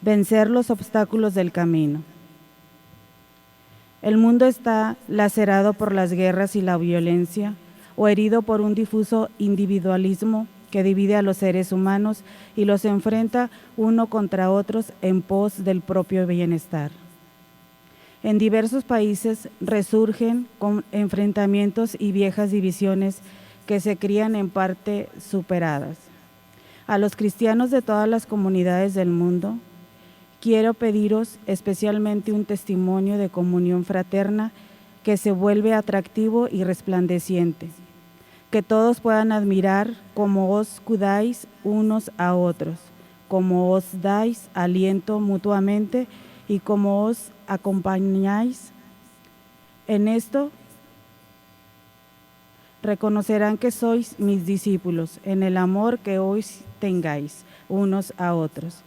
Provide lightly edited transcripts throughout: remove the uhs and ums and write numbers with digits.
vencer los obstáculos del camino. El mundo está lacerado por las guerras y la violencia, o herido por un difuso individualismo que divide a los seres humanos y los enfrenta uno contra otros en pos del propio bienestar. En diversos países resurgen con enfrentamientos y viejas divisiones que se crían en parte superadas. A los cristianos de todas las comunidades del mundo, quiero pediros especialmente un testimonio de comunión fraterna que se vuelve atractivo y resplandeciente, que todos puedan admirar cómo os cuidáis unos a otros, cómo os dais aliento mutuamente y cómo os acompañáis. En esto reconocerán que sois mis discípulos, en el amor que hoy tengáis unos a otros.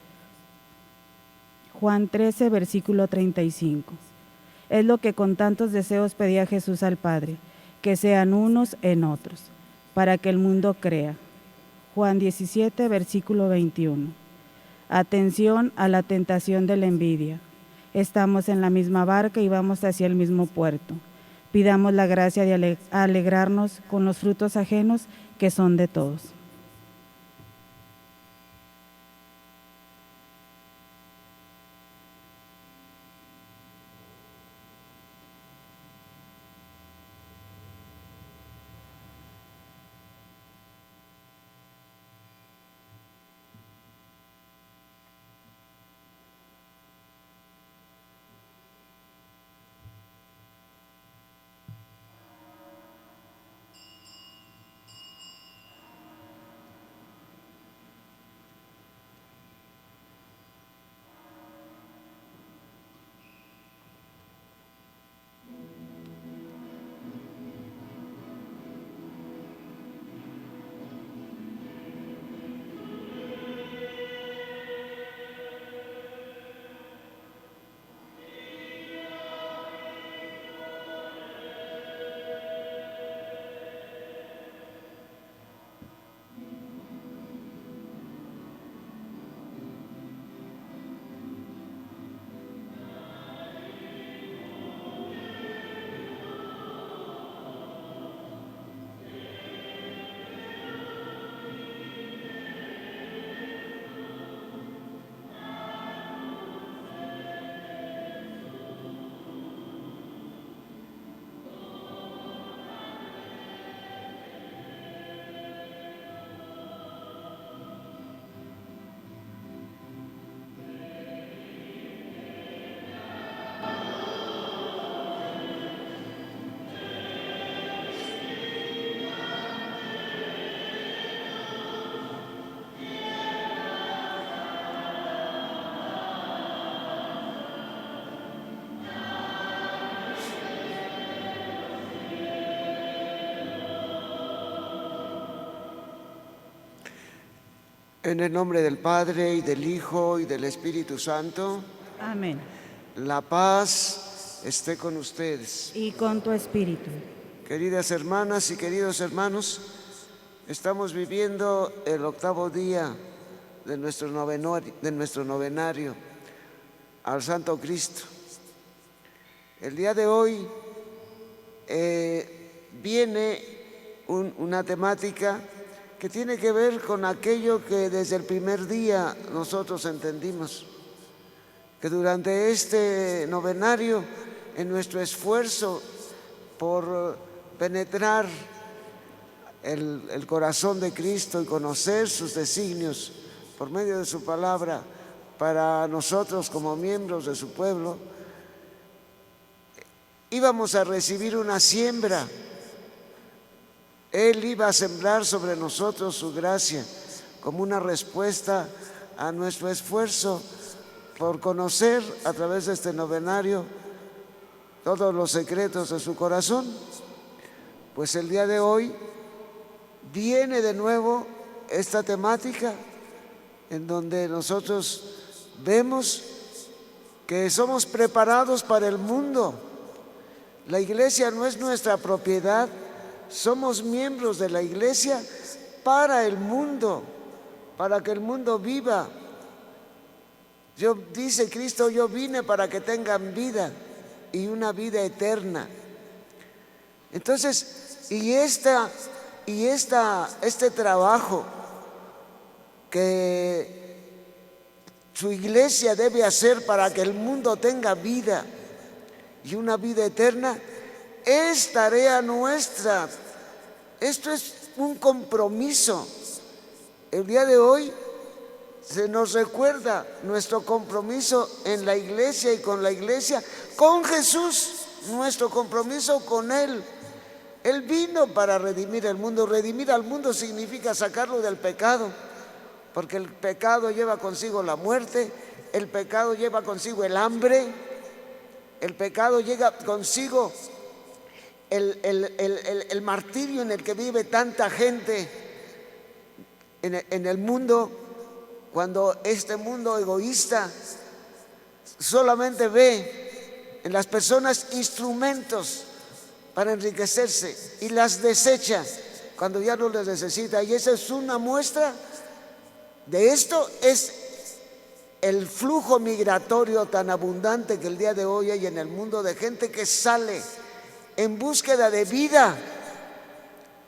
Juan 13, versículo 35. Es lo que con tantos deseos pedía Jesús al Padre, que sean unos en otros, para que el mundo crea. Juan 17, versículo 21. Atención a la tentación de la envidia. Estamos en la misma barca y vamos hacia el mismo puerto. Pidamos la gracia de alegrarnos con los frutos ajenos que son de todos. En el nombre del Padre, y del Hijo, y del Espíritu Santo. Amén. La paz esté con ustedes. Y con tu espíritu. Queridas hermanas y queridos hermanos, estamos viviendo el 8º día de nuestro novenario al Santo Cristo. El día de hoy viene una temática que tiene que ver con aquello que desde el primer día nosotros entendimos, que durante este novenario, en nuestro esfuerzo por penetrar el corazón de Cristo y conocer sus designios por medio de su palabra para nosotros como miembros de su pueblo, íbamos a recibir una siembra. Él iba a sembrar sobre nosotros su gracia como una respuesta a nuestro esfuerzo por conocer a través de este novenario todos los secretos de su corazón. Pues el día de hoy viene de nuevo esta temática en donde nosotros vemos que somos preparados para el mundo. La iglesia no es nuestra propiedad. Somos miembros de la iglesia para el mundo, para que el mundo viva Dice Cristo, yo vine para que tengan vida y una vida eterna. Entonces, este trabajo que su iglesia debe hacer para que el mundo tenga vida y una vida eterna, es tarea nuestra. Esto es un compromiso. El día de hoy se nos recuerda nuestro compromiso en la iglesia y con la iglesia, con Jesús, nuestro compromiso con Él. Él vino para redimir el mundo. Redimir al mundo significa sacarlo del pecado, porque el pecado lleva consigo la muerte, el pecado lleva consigo el hambre, el pecado lleva consigo el martirio en el que vive tanta gente en el mundo, cuando este mundo egoísta solamente ve en las personas instrumentos para enriquecerse y las desecha cuando ya no las necesita. Y esa es una muestra de esto, es el flujo migratorio tan abundante que el día de hoy hay en el mundo, de gente que sale en búsqueda de vida,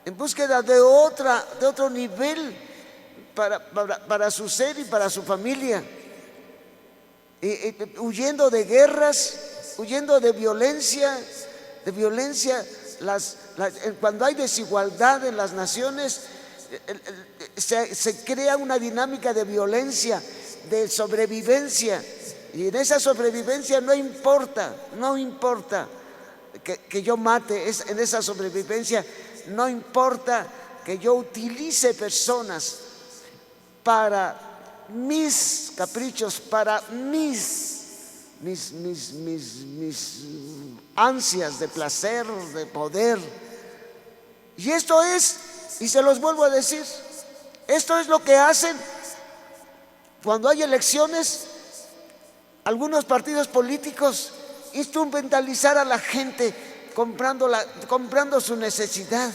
en búsqueda de otro nivel para su ser y para su familia, huyendo de guerras, huyendo de violencia. Cuando hay desigualdad en las naciones, se crea una dinámica de violencia, de sobrevivencia, y en esa sobrevivencia no importa que yo mate, en esa sobrevivencia no importa que yo utilice personas para mis caprichos, para mis ansias de placer, de poder. Y esto es, y se los vuelvo a decir, esto es lo que hacen cuando hay elecciones algunos partidos políticos: instrumentalizar a la gente, comprando su necesidad,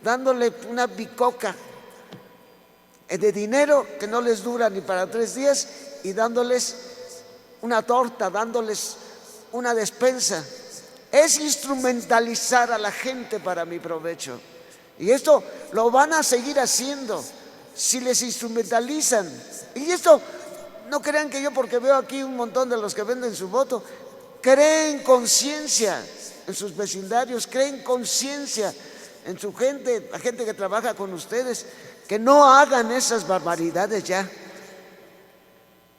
dándole una bicoca de dinero que no les dura ni para 3 días, y dándoles una torta, dándoles una despensa. Es instrumentalizar a la gente para mi provecho. Y esto lo van a seguir haciendo si les instrumentalizan. Y esto, no crean que yo, porque veo aquí un montón de los que venden su voto, creen conciencia en sus vecindarios, creen conciencia en su gente, la gente que trabaja con ustedes, que no hagan esas barbaridades ya.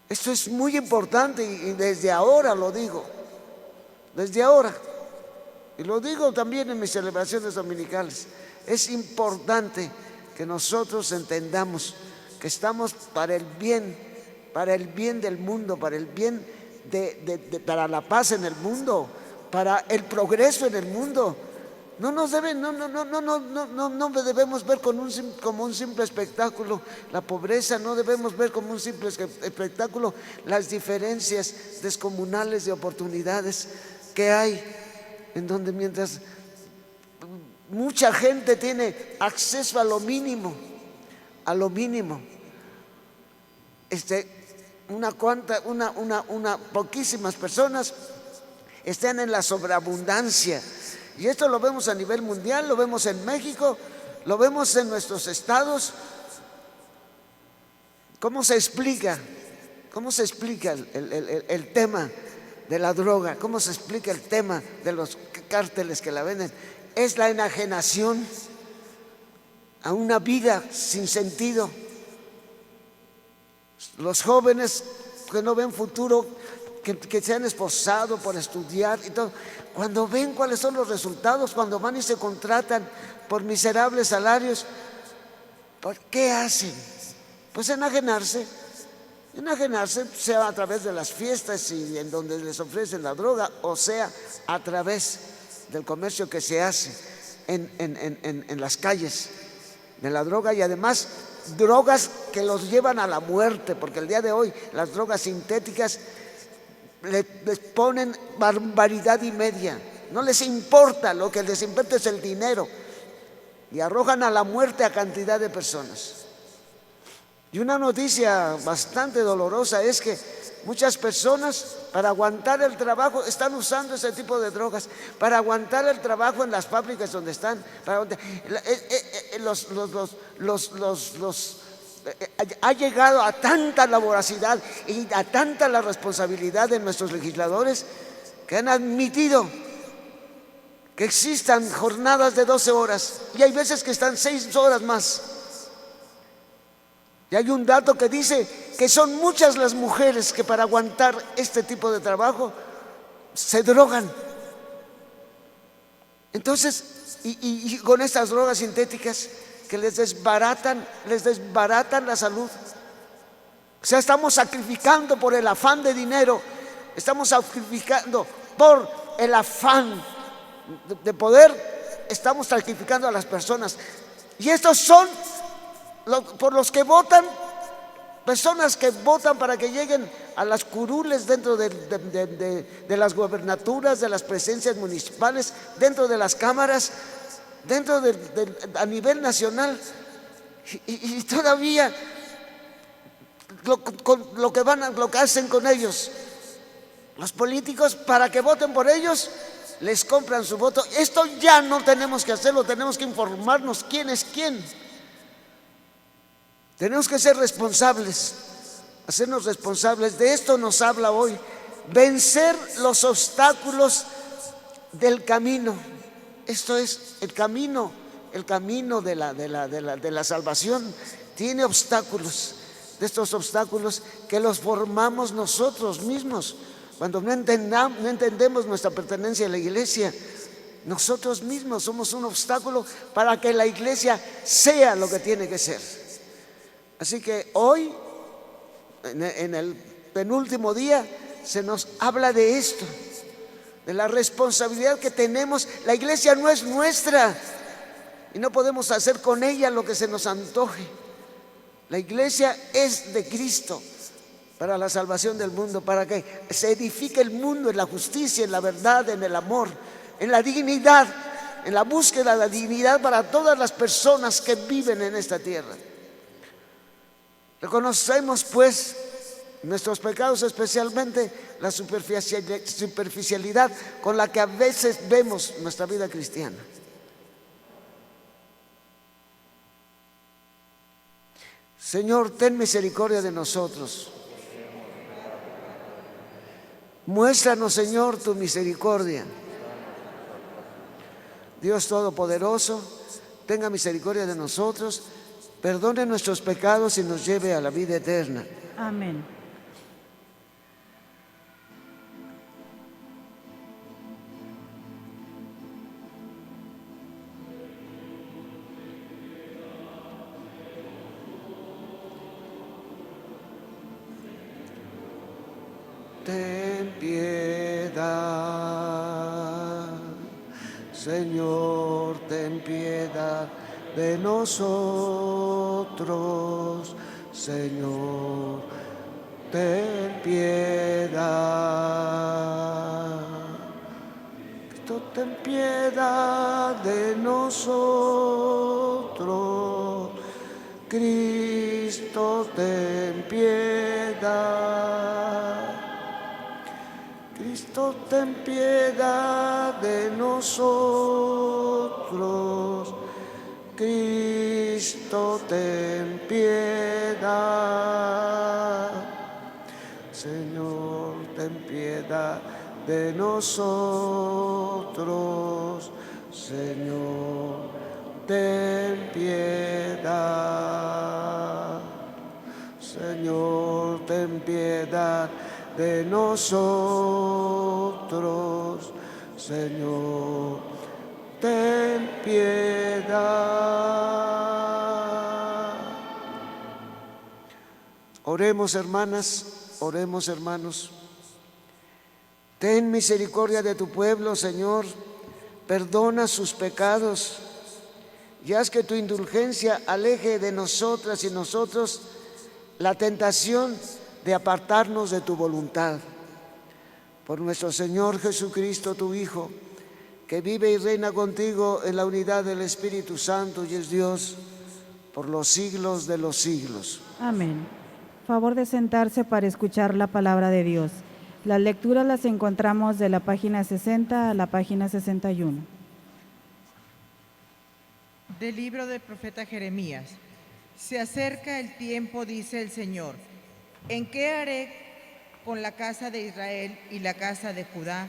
Esto es muy importante, y desde ahora lo digo, desde ahora, y lo digo también en mis celebraciones dominicales. Es importante que nosotros entendamos que estamos para el bien del mundo, para el bien para la paz en el mundo, para el progreso en el mundo. No debemos ver como un simple espectáculo la pobreza, no debemos ver como un simple espectáculo las diferencias descomunales de oportunidades que hay, en donde mientras mucha gente tiene acceso a lo mínimo, poquísimas personas están en la sobreabundancia. Y esto lo vemos a nivel mundial, lo vemos en México, lo vemos en nuestros estados. ¿Cómo se explica el tema de la droga? ¿Cómo se explica el tema de los cárteles que la venden? Es la enajenación a una vida sin sentido. Los jóvenes que no ven futuro, que se han esforzado por estudiar y todo, cuando ven cuáles son los resultados, cuando van y se contratan por miserables salarios, ¿por qué hacen? Pues enajenarse, sea a través de las fiestas y en donde les ofrecen la droga, o sea a través del comercio que se hace en las calles de la droga, y además drogas que los llevan a la muerte, porque el día de hoy las drogas sintéticas les ponen barbaridad y media, no les importa, lo que les importa es el dinero, y arrojan a la muerte a cantidad de personas. Y una noticia bastante dolorosa es que muchas personas, para aguantar el trabajo, están usando ese tipo de drogas, para aguantar el trabajo en las fábricas donde están, ha llegado a tanta la voracidad y a tanta la responsabilidad de nuestros legisladores que han admitido que existan jornadas de 12 horas y hay veces que están 6 horas más. Y hay un dato que dice que son muchas las mujeres que para aguantar este tipo de trabajo se drogan. Entonces, y con estas drogas sintéticas que les desbaratan la salud. O sea, estamos sacrificando por el afán de dinero, estamos sacrificando por el afán de poder, estamos sacrificando a las personas. Y estos son por los que votan, personas que votan para que lleguen a las curules dentro de las gobernaturas, de las presencias municipales, dentro de las cámaras, dentro a nivel nacional. Y todavía lo que hacen con ellos los políticos para que voten por ellos, les compran su voto. Esto ya no tenemos que hacerlo, tenemos que informarnos quién es quién. Tenemos que ser responsables, hacernos responsables. De esto nos habla hoy: vencer los obstáculos del camino. Esto es el camino de la salvación. Tiene obstáculos. De estos obstáculos que los formamos nosotros mismos. Cuando no entendemos nuestra pertenencia a la iglesia, nosotros mismos somos un obstáculo para que la iglesia sea lo que tiene que ser. Así que hoy, en el penúltimo día, se nos habla de esto, de la responsabilidad que tenemos. La iglesia no es nuestra y no podemos hacer con ella lo que se nos antoje. La iglesia es de Cristo para la salvación del mundo, para que se edifique el mundo en la justicia, en la verdad, en el amor, en la dignidad, en la búsqueda de la dignidad para todas las personas que viven en esta tierra. Reconocemos pues nuestros pecados, especialmente la superficialidad con la que a veces vemos nuestra vida cristiana. Señor, ten misericordia de nosotros. Muéstranos, Señor, tu misericordia. Dios Todopoderoso, tenga misericordia de nosotros, perdone nuestros pecados y nos lleve a la vida eterna. Amén. Ten piedad, Señor, ten piedad de nosotros, Señor, ten piedad. Cristo, ten piedad de nosotros, Cristo, ten piedad. Cristo, ten piedad de nosotros. Cristo, ten piedad. Señor, ten piedad de nosotros. Señor, ten piedad. Señor, ten piedad de nosotros, Señor, ten piedad. Oremos, hermanas, oremos, hermanos. Ten misericordia de tu pueblo, Señor, perdona sus pecados y haz que tu indulgencia aleje de nosotras y nosotros la tentación de apartarnos de tu voluntad. Por nuestro Señor Jesucristo, tu Hijo, que vive y reina contigo en la unidad del Espíritu Santo y es Dios por los siglos de los siglos. Amén. Favor de sentarse para escuchar la palabra de Dios. Las lecturas las encontramos de la página 60 a la página 61. Del libro del profeta Jeremías. Se acerca el tiempo, dice el Señor, en que haré con la casa de Israel y la casa de Judá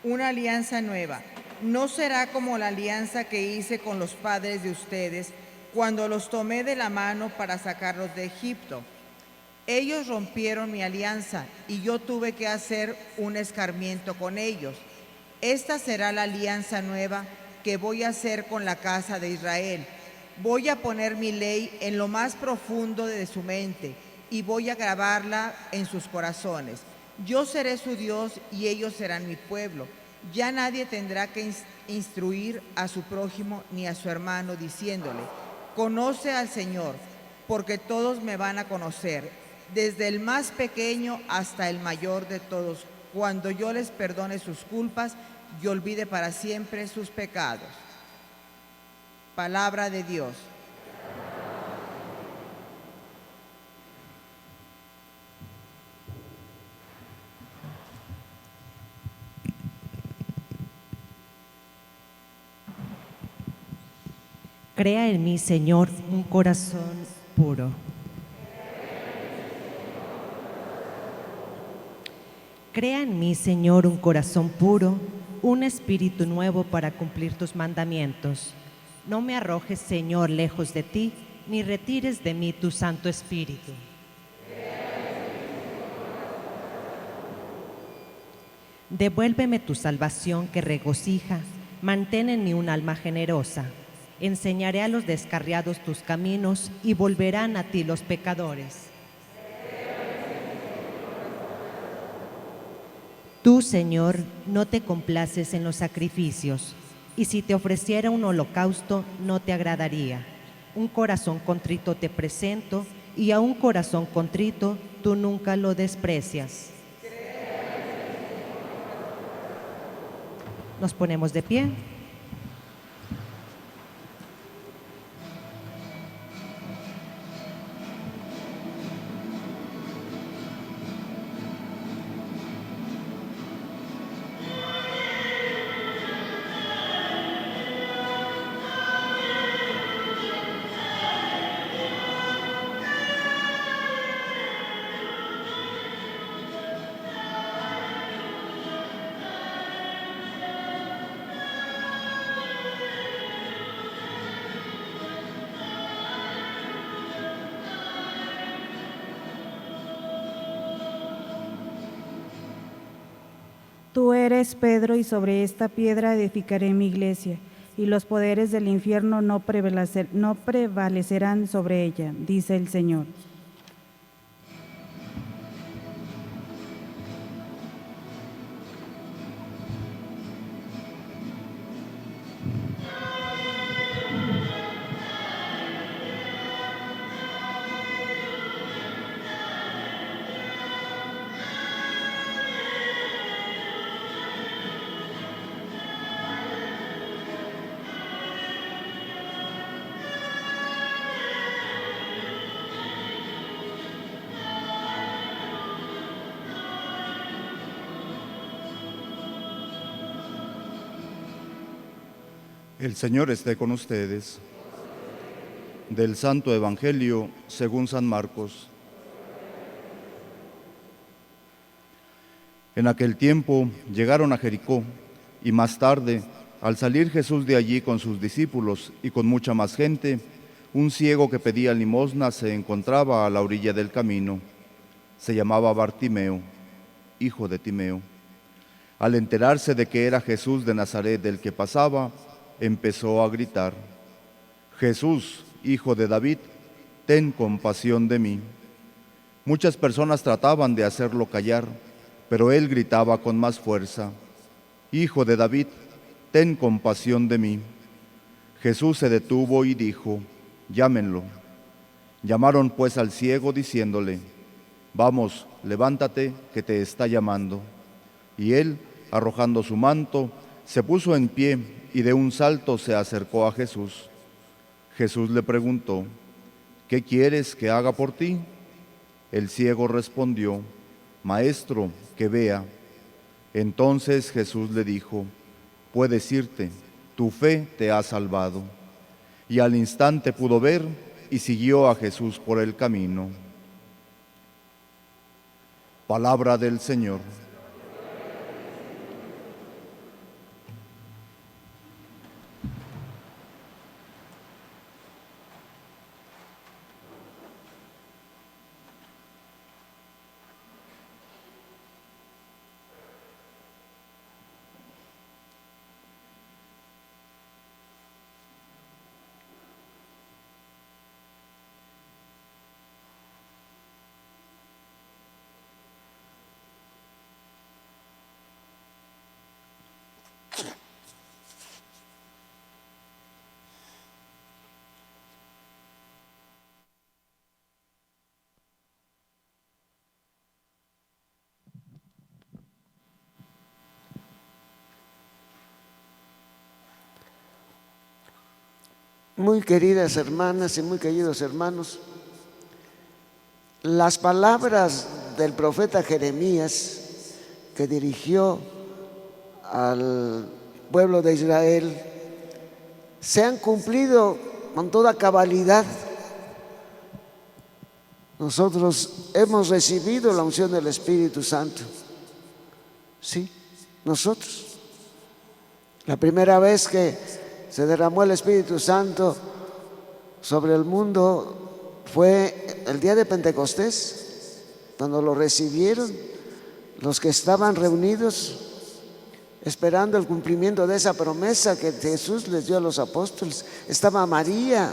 una alianza nueva. No será como la alianza que hice con los padres de ustedes cuando los tomé de la mano para sacarlos de Egipto. Ellos rompieron mi alianza y yo tuve que hacer un escarmiento con ellos. Esta será la alianza nueva que voy a hacer con la casa de Israel. Voy a poner mi ley en lo más profundo de su mente y voy a grabarla en sus corazones. Yo seré su Dios y ellos serán mi pueblo. Ya nadie tendrá que instruir a su prójimo ni a su hermano diciéndole, conoce al Señor, porque todos me van a conocer, desde el más pequeño hasta el mayor de todos, cuando yo les perdone sus culpas y olvide para siempre sus pecados. Palabra de Dios. Crea en mí, Señor, un corazón puro. Crea en mí, Señor, un corazón puro, un espíritu nuevo para cumplir tus mandamientos. No me arrojes, Señor, lejos de ti, ni retires de mí tu Santo Espíritu. Devuélveme tu salvación que regocija, mantén en mí un alma generosa. Enseñaré a los descarriados tus caminos y volverán a ti los pecadores. Tú, Señor, no te complaces en los sacrificios, y si te ofreciera un holocausto, no te agradaría. Un corazón contrito te presento, y a un corazón contrito tú nunca lo desprecias. Nos ponemos de pie. Tú eres Pedro, y sobre esta piedra edificaré mi iglesia, y los poderes del infierno no prevalecerán sobre ella, dice el Señor. El Señor esté con ustedes. Del Santo Evangelio según San Marcos. En aquel tiempo llegaron a Jericó, y más tarde, al salir Jesús de allí con sus discípulos y con mucha más gente, un ciego que pedía limosna se encontraba a la orilla del camino. Se llamaba Bartimeo, hijo de Timeo. Al enterarse de que era Jesús de Nazaret el que pasaba, empezó a gritar: Jesús, hijo de David, ten compasión de mí. Muchas personas trataban de hacerlo callar, pero él gritaba con más fuerza: Hijo de David, ten compasión de mí. Jesús se detuvo y dijo: Llámenlo. Llamaron pues al ciego diciéndole: Vamos, levántate, que te está llamando. Y él, arrojando su manto, se puso en pie y de un salto se acercó a Jesús. Jesús le preguntó: ¿qué quieres que haga por ti? El ciego respondió, Maestro, que vea. Entonces Jesús le dijo, puedes irte, tu fe te ha salvado. Y al instante pudo ver y siguió a Jesús por el camino. Palabra del Señor. Muy queridas hermanas y muy queridos hermanos, las palabras del profeta Jeremías que dirigió al pueblo de Israel se han cumplido con toda cabalidad. Nosotros hemos recibido la unción del Espíritu Santo. Sí, nosotros. La primera vez que se derramó el Espíritu Santo sobre el mundo fue el día de Pentecostés, cuando lo recibieron los que estaban reunidos esperando el cumplimiento de esa promesa que Jesús les dio a los apóstoles. Estaba María,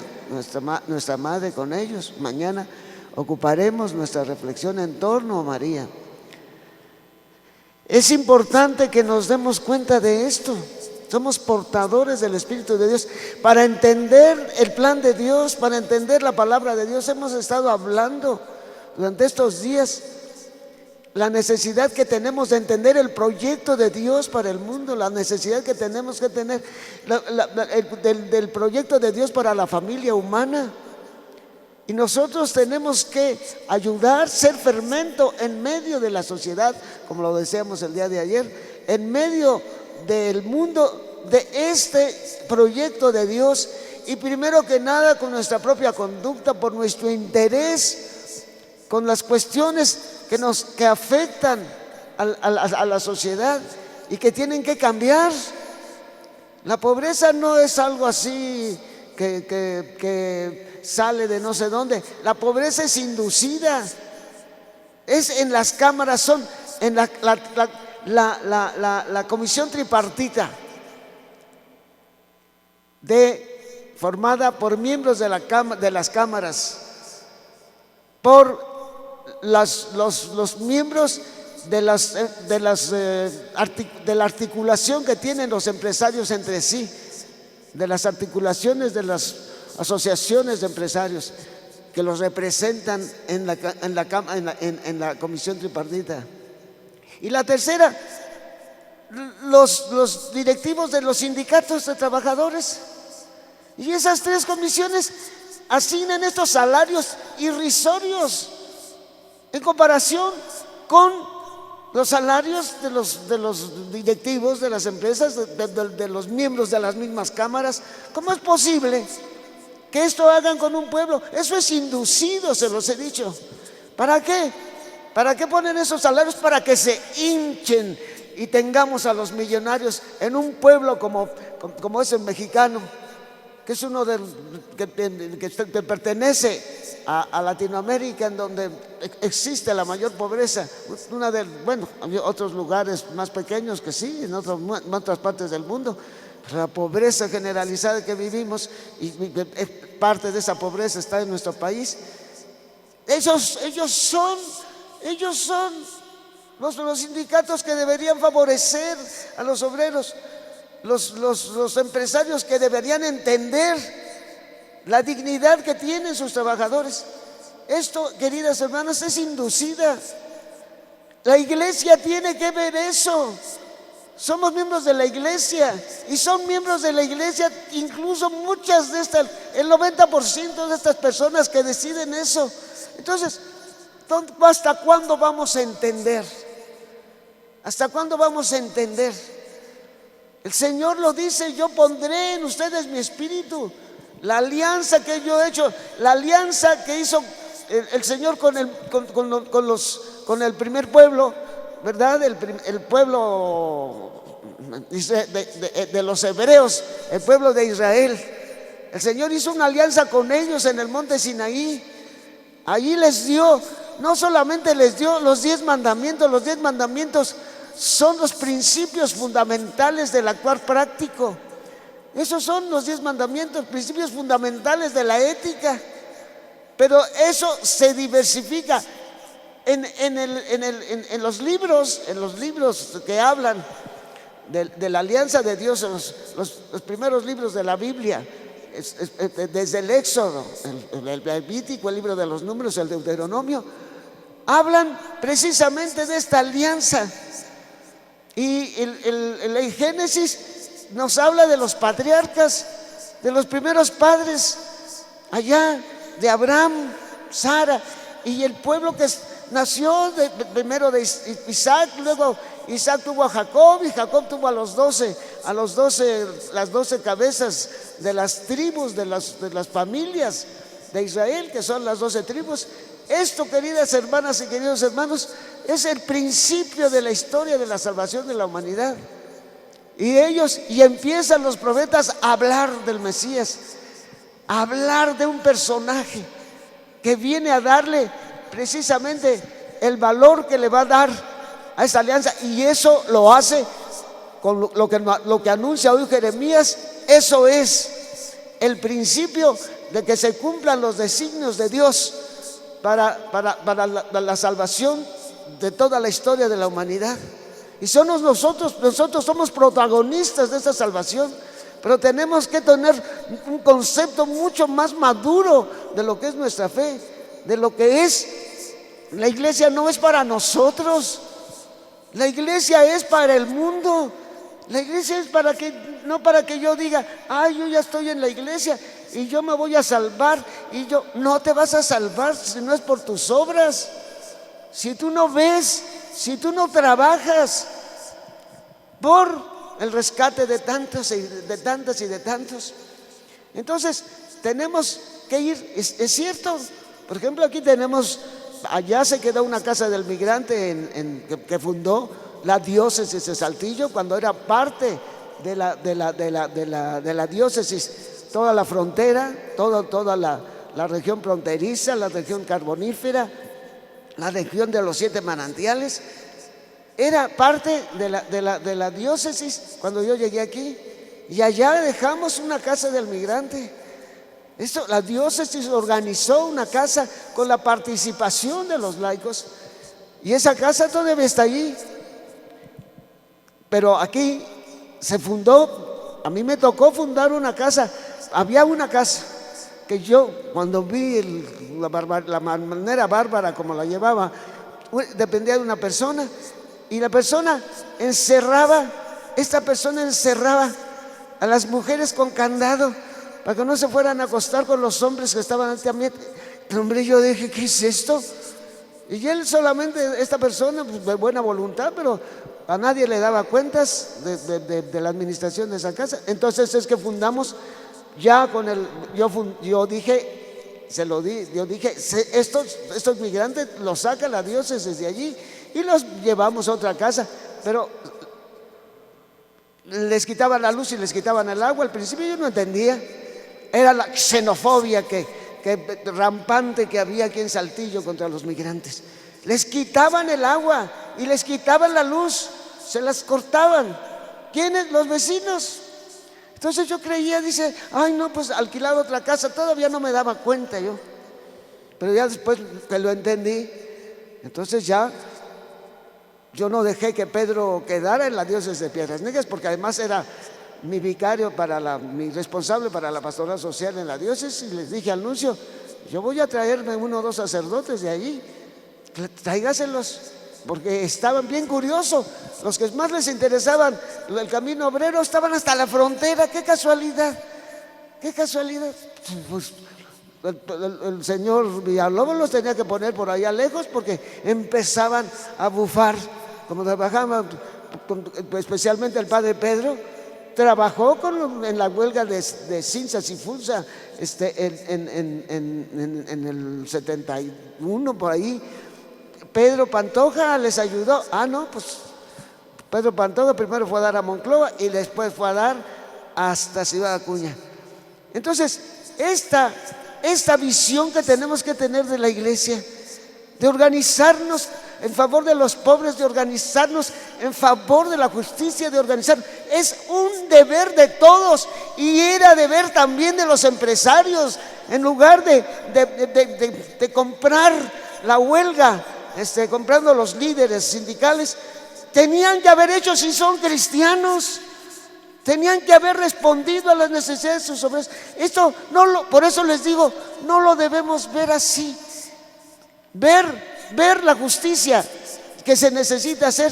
nuestra madre, con ellos. Mañana ocuparemos nuestra reflexión en torno a María. Es importante que nos demos cuenta de esto. Somos portadores del Espíritu de Dios. Para entender el plan de Dios, para entender la palabra de Dios, hemos estado hablando durante estos días la necesidad que tenemos de entender el proyecto de Dios para el mundo, la necesidad que tenemos que tener del proyecto de Dios para la familia humana. Y nosotros tenemos que ayudar, ser fermento en medio de la sociedad, como lo decíamos el día de ayer, en medio del mundo, de este proyecto de Dios, y primero que nada con nuestra propia conducta, por nuestro interés, con las cuestiones que afectan a la sociedad y que tienen que cambiar. La pobreza no es algo así que sale de no sé dónde. La pobreza es inducida, es en las cámaras, son en la comisión tripartita formada por miembros de las cámaras, por los miembros de la articulación que tienen los empresarios entre sí, de las articulaciones de las asociaciones de empresarios que los representan en la comisión tripartita. Y la tercera, los directivos de los sindicatos de trabajadores. Y esas tres comisiones asignan estos salarios irrisorios en comparación con los salarios de los directivos de las empresas, de los miembros de las mismas cámaras. ¿Cómo es posible que esto hagan con un pueblo? Eso es inducido, se los he dicho. ¿Para qué? ¿Para qué ponen esos salarios? Para que se hinchen y tengamos a los millonarios en un pueblo como es el mexicano, que es uno que pertenece a Latinoamérica, en donde existe la mayor pobreza. Hay otros lugares más pequeños que sí, en otras partes del mundo, pero la pobreza generalizada que vivimos, y parte de esa pobreza está en nuestro país. Ellos son los sindicatos que deberían favorecer a los obreros, los empresarios que deberían entender la dignidad que tienen sus trabajadores. Esto, queridas hermanas, es inducida. La iglesia tiene que ver eso. somos miembros de la iglesia y son miembros de la iglesia incluso muchas de estas, el 90% de estas personas que deciden eso. Entonces, ¿hasta cuándo vamos a entender? ¿Hasta cuándo vamos a entender? El Señor lo dice: yo pondré en ustedes mi espíritu. La alianza que yo he hecho, la alianza que hizo el Señor con el primer pueblo, ¿verdad? El pueblo de los hebreos, el pueblo de Israel. El Señor hizo una alianza con ellos en el monte Sinaí. Allí les dio, no solamente les dio los 10 mandamientos, los 10 mandamientos son los principios fundamentales del actuar práctico. Esos son los 10 mandamientos, principios fundamentales de la ética. Pero eso se diversifica en los libros que hablan de la alianza de Dios, los primeros libros de la Biblia, desde el Éxodo, el Levítico, el libro de los Números, el Deuteronomio, hablan precisamente de esta alianza. Y el Génesis nos habla de los patriarcas, de los primeros padres allá, de Abraham, Sara, y el pueblo que nació primero de Isaac. Luego Isaac tuvo a Jacob, y Jacob tuvo a los 12, las 12 cabezas de las tribus, de las familias de Israel, que son las 12 tribus. Esto, queridas hermanas y queridos hermanos, es el principio de la historia de la salvación de la humanidad. Y empiezan los profetas a hablar del Mesías, a hablar de un personaje que viene a darle precisamente el valor que le va a dar a esa alianza. Y eso lo hace con lo que anuncia hoy Jeremías. Eso es el principio de que se cumplan los designios de Dios para la salvación de toda la historia de la humanidad. Y somos nosotros somos protagonistas de esa salvación, pero tenemos que tener un concepto mucho más maduro de lo que es nuestra fe, de lo que es. La iglesia no es para nosotros, la iglesia es para el mundo. La iglesia es no para que yo diga: ay, yo ya estoy en la iglesia y yo me voy a salvar. Y yo, no te vas a salvar si no es por tus obras. Si tú no ves, si tú no trabajas por el rescate de tantas y de tantos, entonces tenemos que ir. Es cierto, por ejemplo, aquí tenemos, allá se quedó una casa del migrante que fundó la diócesis de Saltillo, cuando era parte de la diócesis, toda la frontera, toda la región fronteriza, la región carbonífera, la región de los 7 manantiales, era parte de la diócesis cuando yo llegué aquí. Y allá dejamos una casa del migrante. La diócesis organizó una casa con la participación de los laicos, y esa casa todavía está allí. Pero aquí se fundó, a mí me tocó fundar una casa. Había una casa que yo, cuando vi la manera bárbara como la llevaba, dependía de una persona, y la persona encerraba a las mujeres con candado para que no se fueran a acostar con los hombres que estaban ante mí. Hombre, yo dije: ¿qué es esto? Y él solamente, esta persona, pues, de buena voluntad, pero a nadie le daba cuentas de la administración de esa casa. Entonces es que fundamos ya con yo dije, estos migrantes los saca la diócesis de allí y los llevamos a otra casa. Pero les quitaban la luz y les quitaban el agua. Al principio yo no entendía. Era la xenofobia rampante que había aquí en Saltillo contra los migrantes. Les quitaban el agua y les quitaban la luz, se las cortaban. ¿Quiénes? Los vecinos. Entonces yo creía, dice: ay, no, pues alquilar otra casa. Todavía no me daba cuenta yo, pero ya después que lo entendí, entonces ya yo no dejé que Pedro quedara en la diócesis de Piedras Negras, porque además era mi vicario, mi responsable para la pastoral social en la diócesis. Y les dije al nuncio: yo voy a traerme 1 o 2 sacerdotes de allí, tráigaselos. porque estaban bien curiosos. Los que más les interesaban el camino obrero estaban hasta la frontera. ¡Qué casualidad! ¡Qué casualidad! Pues el señor Villalobos los tenía que poner por allá lejos porque empezaban a bufar. Como trabajaban, especialmente el padre Pedro, trabajó en la huelga de Cinzas y Funza en el 71, por ahí. Pedro Pantoja les ayudó. Pues Pedro Pantoja primero fue a dar a Monclova y después fue a dar hasta Ciudad Acuña. Entonces, esta visión que tenemos que tener de la iglesia, de organizarnos en favor de los pobres, de organizarnos en favor de la justicia, de organizar, es un deber de todos, y era deber también de los empresarios. En lugar de comprar la huelga, comprando los líderes sindicales, tenían que haber hecho, si son cristianos, tenían que haber respondido a las necesidades de sus obreros. Por eso les digo, no lo debemos ver así. Ver la justicia que se necesita hacer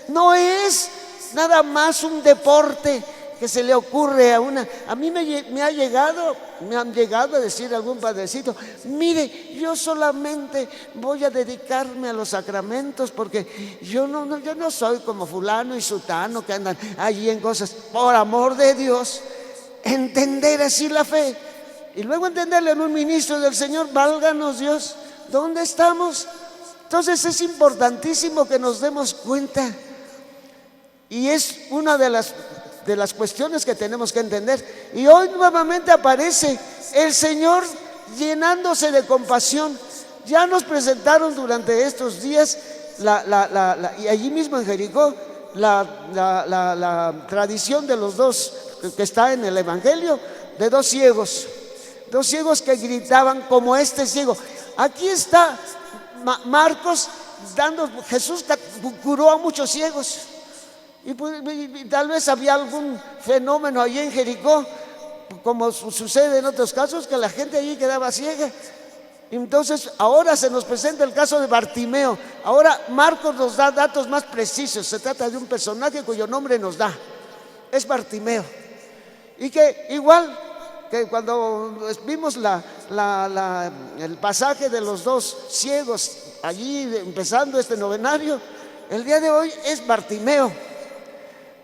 no es nada más un deporte que se le ocurre a una. A mí me han llegado a decir algún padrecito: mire, yo solamente voy a dedicarme a los sacramentos porque yo no soy como fulano y sutano que andan allí en cosas. Por amor de Dios, entender así la fe y luego entenderle en un ministro del Señor, válganos Dios, ¿dónde estamos? Entonces es importantísimo que nos demos cuenta, y es una de las cuestiones que tenemos que entender. Y hoy nuevamente aparece el Señor llenándose de compasión. Ya nos presentaron durante estos días y allí mismo en Jericó la tradición de los dos que está en el Evangelio, de dos ciegos que gritaban como este ciego. Aquí está Marcos Jesús curó a muchos ciegos, y tal vez había algún fenómeno allí en Jericó, como sucede en otros casos, que la gente allí quedaba ciega. Entonces ahora se nos presenta el caso de Bartimeo. Ahora Marcos nos da datos más precisos. Se trata de un personaje cuyo nombre nos da, es Bartimeo, y que igual que cuando vimos el pasaje de los dos ciegos allí empezando este novenario, el día de hoy es Bartimeo,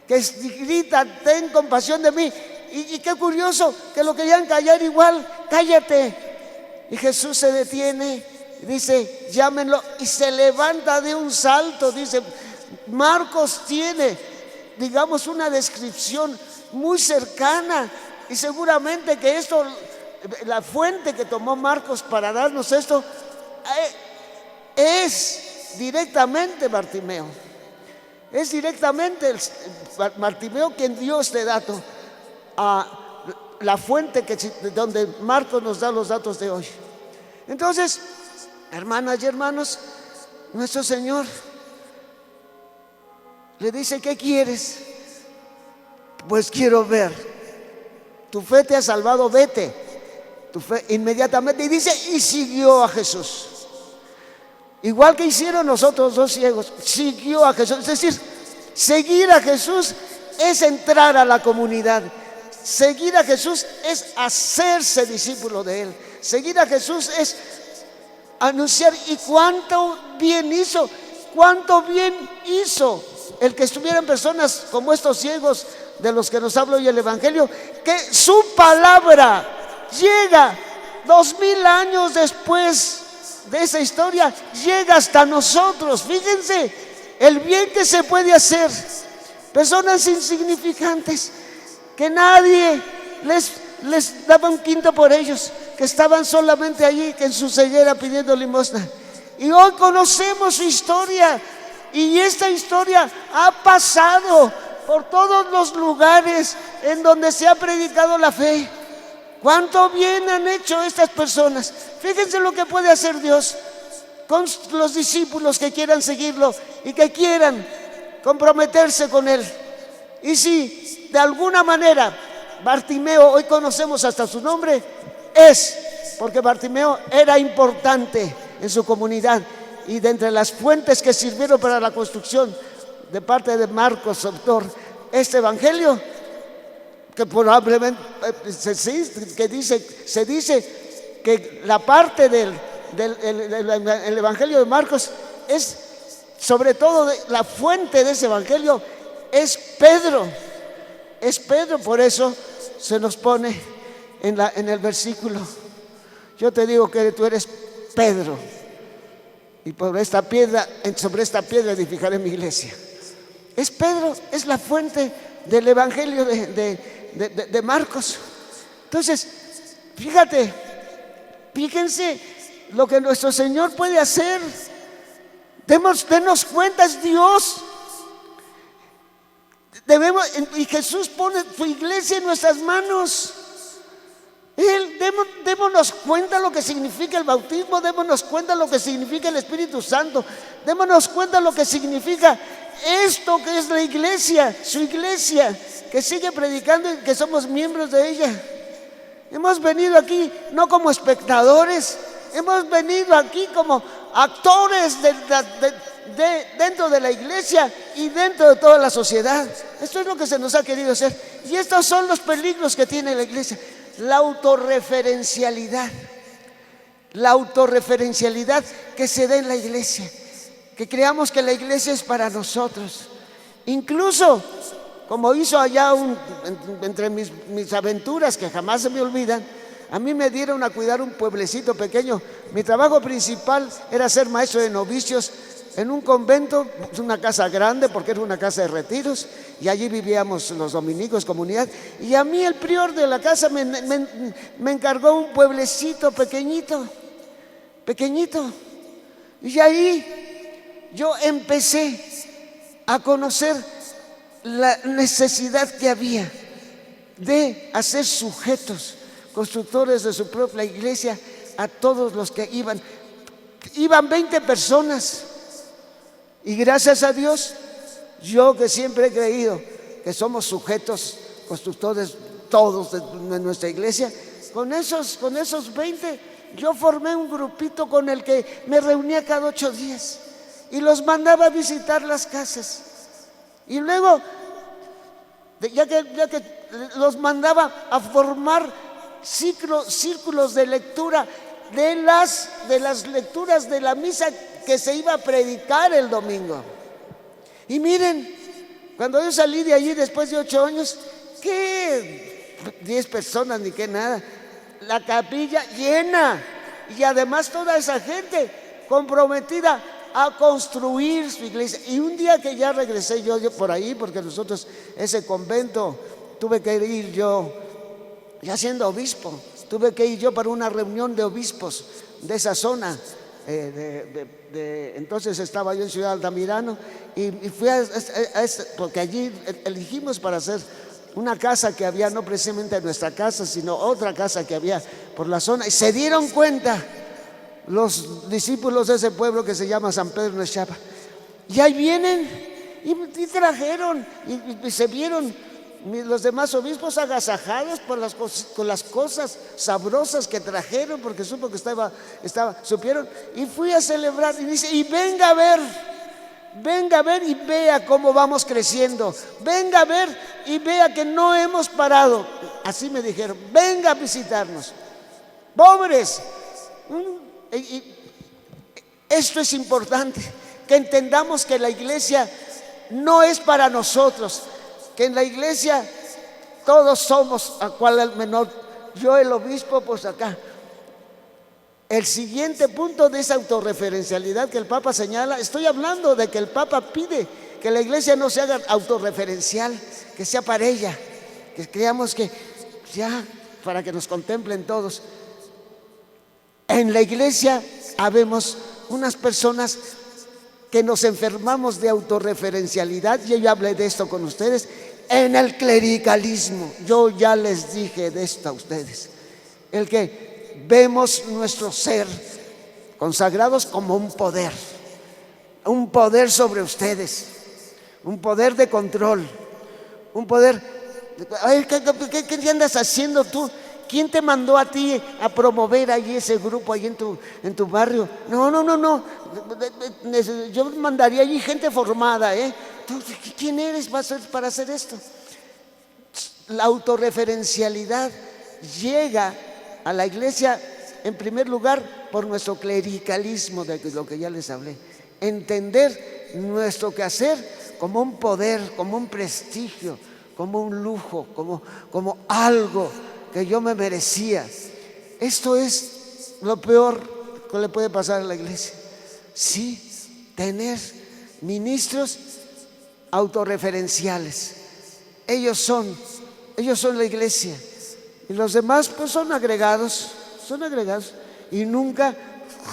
que grita: ten compasión de mí. Y qué curioso que lo querían callar igual: cállate. Y Jesús se detiene y dice: llámenlo, y se levanta de un salto. Dice, Marcos tiene, digamos, una descripción muy cercana. Y seguramente que esto, la fuente que tomó Marcos para darnos esto, es directamente Bartimeo. Es directamente Bartimeo quien dio este dato a la fuente donde Marcos nos da los datos de hoy. Entonces, hermanas y hermanos, nuestro Señor le dice: ¿qué quieres? Pues quiero ver. Tu fe te ha salvado, vete. Tu fe inmediatamente. Y dice: y siguió a Jesús. Igual que hicieron nosotros dos ciegos, siguió a Jesús. Es decir, seguir a Jesús es entrar a la comunidad. Seguir a Jesús es hacerse discípulo de Él. Seguir a Jesús es anunciar. Y cuánto bien hizo el que estuvieran personas como estos ciegos de los que nos habla hoy el Evangelio, que su palabra llega 2000 años después de esa historia, llega hasta nosotros. Fíjense el bien que se puede hacer. Personas insignificantes que nadie les daba un quinto por ellos, que estaban solamente allí, que en su ceguera pidiendo limosna. Y hoy conocemos su historia, y esta historia ha pasado por todos los lugares en donde se ha predicado la fe. Cuánto bien han hecho estas personas. Fíjense lo que puede hacer Dios con los discípulos que quieran seguirlo y que quieran comprometerse con Él. Y si de alguna manera Bartimeo, hoy conocemos hasta su nombre, es porque Bartimeo era importante en su comunidad. y de entre las fuentes que sirvieron para la construcción de parte de Marcos, autor, este evangelio, que probablemente se dice que la parte del evangelio de Marcos es, sobre todo, la fuente de ese evangelio es Pedro. Es Pedro, por eso se nos pone en el versículo: yo te digo que tú eres Pedro, y sobre esta piedra edificaré mi iglesia. Es Pedro, es la fuente del evangelio de Marcos. Entonces, fíjense lo que nuestro Señor puede hacer. Denos cuenta, es Dios. Y Jesús pone su iglesia en nuestras manos. Démonos cuenta lo que significa el bautismo, démonos cuenta lo que significa el Espíritu Santo, démonos cuenta lo que significa esto que es la iglesia, su iglesia, que sigue predicando y que somos miembros de ella. Hemos venido aquí no como espectadores, hemos venido aquí como actores dentro de la iglesia y dentro de toda la sociedad. Esto es lo que se nos ha querido hacer. Y estos son los peligros que tiene la iglesia: la autorreferencialidad que se da en la iglesia, que creamos que la iglesia es para nosotros. Incluso, como hizo allá entre mis aventuras que jamás se me olvidan, a mí me dieron a cuidar un pueblecito pequeño. Mi trabajo principal era ser maestro de novicios en un convento, una casa grande porque era una casa de retiros, y allí vivíamos los dominicos, comunidad. Y a mí el prior de la casa me encargó un pueblecito pequeñito. Y ahí yo empecé a conocer la necesidad que había de hacer sujetos, constructores de su propia iglesia, a todos los que iban. Iban 20 personas. Y gracias a Dios, yo que siempre he creído que somos sujetos, constructores todos de nuestra iglesia, con esos 20 yo formé un grupito con el que me reunía cada 8 días y los mandaba a visitar las casas. Y luego, ya que los mandaba a formar círculos de lectura de las lecturas de la misa que se iba a predicar el domingo. Y miren, cuando yo salí de allí después de 8 años, ¿qué? 10 personas ni qué nada, la capilla llena, y además toda esa gente comprometida a construir su iglesia. Y un día que ya regresé yo por ahí, porque nosotros ese convento tuve que ir yo, ya siendo obispo, tuve que ir yo para una reunión de obispos de esa zona. Entonces estaba yo en Ciudad Altamirano y fui porque allí elegimos para hacer una casa que había, no precisamente nuestra casa, sino otra casa que había por la zona. Y se dieron cuenta los discípulos de ese pueblo que se llama San Pedro Nechapa. Y ahí vienen y trajeron y se vieron los demás obispos agasajados con las cosas sabrosas que trajeron, porque supo que supieron. Y fui a celebrar y dice: y venga a ver y vea cómo vamos creciendo, venga a ver y vea que no hemos parado. Así me dijeron: venga a visitarnos, pobres. Y esto es importante, que entendamos que la iglesia no es para nosotros, que en la iglesia todos somos, a cual el menor, yo el obispo, pues acá. El siguiente punto de esa autorreferencialidad que el Papa señala, estoy hablando de que el Papa pide que la iglesia no se haga autorreferencial, que sea para ella, que creamos que ya, para que nos contemplen todos. En la iglesia habemos unas personas que nos enfermamos de autorreferencialidad, y yo hablé de esto con ustedes, en el clericalismo. Yo ya les dije de esto a ustedes, el que vemos nuestro ser consagrados como un poder sobre ustedes, un poder de control, un poder. Ay, ¿qué andas haciendo tú? ¿Quién te mandó a ti a promover ahí ese grupo ahí en tu barrio? No. Yo mandaría allí gente formada, ¿eh? ¿Quién eres para hacer esto? La autorreferencialidad llega a la iglesia en primer lugar por nuestro clericalismo, de lo que ya les hablé. Entender nuestro quehacer como un poder, como un prestigio, como un lujo, como algo que yo me merecía. Esto es lo peor que le puede pasar a la iglesia. Sí, tener ministros autorreferenciales. Ellos son la iglesia. Y los demás pues son agregados. Y nunca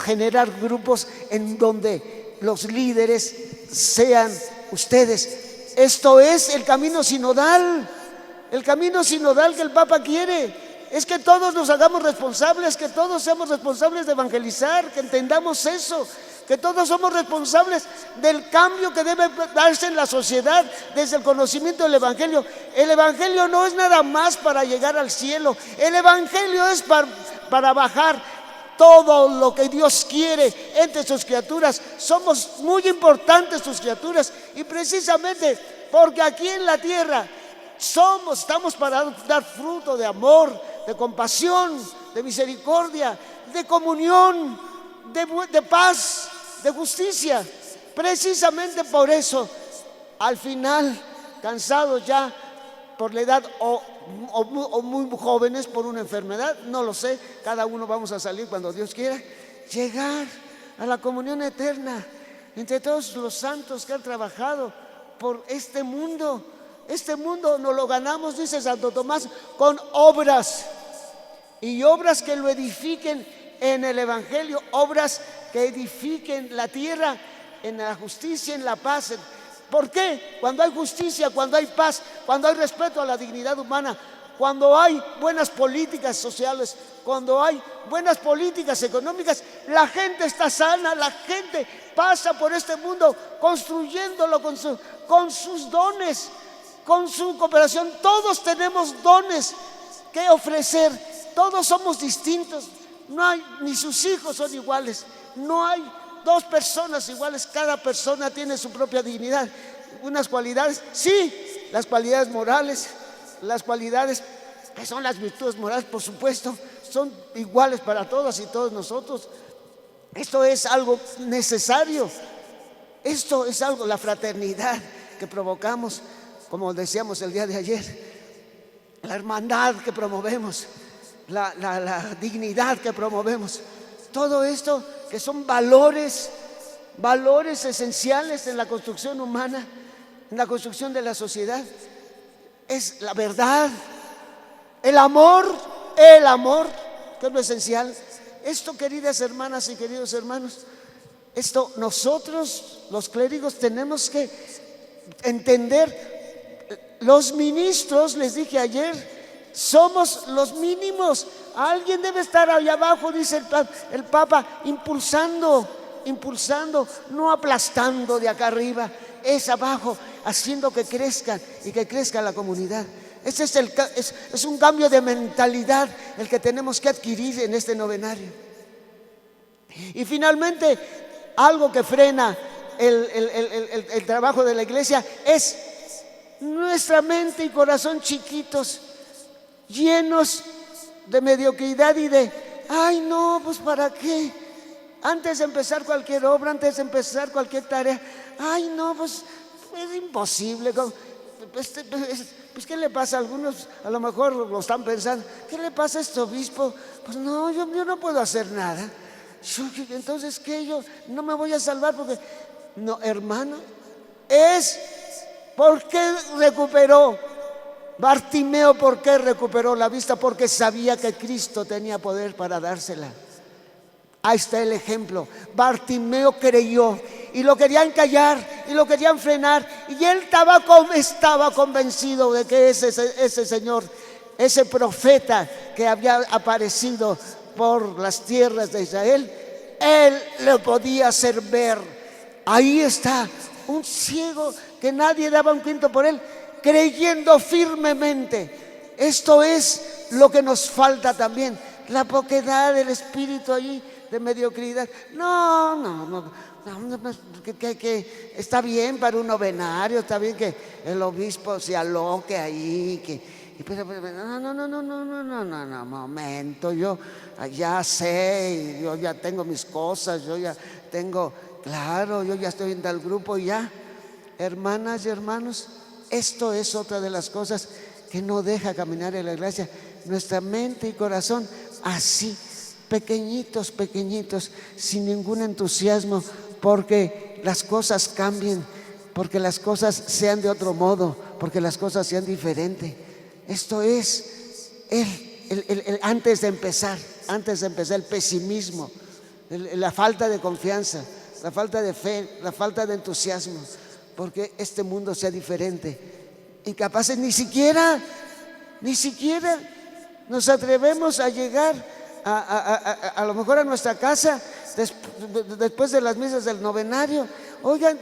generar grupos en donde los líderes sean ustedes. Esto es el camino sinodal. El camino sinodal que el Papa quiere es que todos nos hagamos responsables, que todos seamos responsables de evangelizar, que entendamos eso, que todos somos responsables del cambio que debe darse en la sociedad desde el conocimiento del Evangelio. El Evangelio no es nada más para llegar al cielo, el Evangelio es para bajar todo lo que Dios quiere entre sus criaturas. Somos muy importantes sus criaturas, y precisamente porque aquí en la tierra estamos para dar fruto de amor, de compasión, de misericordia, de comunión, de paz, de justicia. Precisamente por eso, al final, cansados ya por la edad o muy jóvenes por una enfermedad, no lo sé, cada uno vamos a salir cuando Dios quiera, llegar a la comunión eterna entre todos los santos que han trabajado por este mundo. Este mundo nos lo ganamos, dice Santo Tomás, con obras, y obras que lo edifiquen en el Evangelio, obras que edifiquen la tierra en la justicia, en la paz. ¿Por qué? Cuando hay justicia, cuando hay paz, cuando hay respeto a la dignidad humana, cuando hay buenas políticas sociales, cuando hay buenas políticas económicas, la gente está sana, la gente pasa por este mundo construyéndolo con sus dones, con su cooperación. Todos tenemos dones que ofrecer, todos somos distintos, no hay, ni sus hijos son iguales, no hay dos personas iguales, cada persona tiene su propia dignidad, unas cualidades, sí, las cualidades morales, las cualidades que son las virtudes morales, por supuesto, son iguales para todas y todos nosotros. Esto es algo necesario, esto es algo, la fraternidad que provocamos, como decíamos el día de ayer, la hermandad que promovemos, la dignidad que promovemos, todo esto que son valores esenciales en la construcción humana, en la construcción de la sociedad. Es la verdad, el amor, que es lo esencial. Esto, queridas hermanas y queridos hermanos, esto nosotros los clérigos tenemos que entender. Los ministros, les dije ayer, somos los mínimos. Alguien debe estar allá abajo, dice el Papa, impulsando, no aplastando de acá arriba, es abajo, haciendo que crezcan y que crezca la comunidad. Ese es un cambio de mentalidad el que tenemos que adquirir en este novenario. Y finalmente, algo que frena el trabajo de la iglesia es nuestra mente y corazón chiquitos, llenos de mediocridad y de, ay no, pues ¿para qué? Antes de empezar cualquier obra, antes de empezar cualquier tarea, ay no, pues es imposible. Pues ¿qué le pasa? Algunos a lo mejor lo están pensando, ¿qué le pasa a este obispo? Pues no, yo no puedo hacer nada. Entonces, ¿qué? Yo no me voy a salvar porque... No, hermano, es porque recuperó Bartimeo, ¿por qué recuperó la vista? Porque sabía que Cristo tenía poder para dársela. Ahí está el ejemplo. Bartimeo creyó y lo querían callar y lo querían frenar, y él estaba convencido de que ese señor, ese profeta que había aparecido por las tierras de Israel, él le podía hacer ver. Ahí está, un ciego que nadie daba un quinto por él, creyendo firmemente. Esto es lo que nos falta también, la poquedad del espíritu allí de mediocridad. No, que está bien para un novenario, está bien que el obispo se aloque ahí, pero no, momento, yo ya sé, yo ya tengo mis cosas, yo ya tengo, claro, yo ya estoy en tal grupo y ya. Hermanas y hermanos, esto es otra de las cosas que no deja caminar en la iglesia, nuestra mente y corazón así, pequeñitos, sin ningún entusiasmo, porque las cosas cambien, porque las cosas sean de otro modo, porque las cosas sean diferentes. Esto es antes de empezar el pesimismo, la falta de confianza, la falta de fe, la falta de entusiasmo, porque este mundo sea diferente. Incapaces, ni siquiera nos atrevemos a llegar a lo mejor a nuestra casa después de las misas del novenario. Oigan,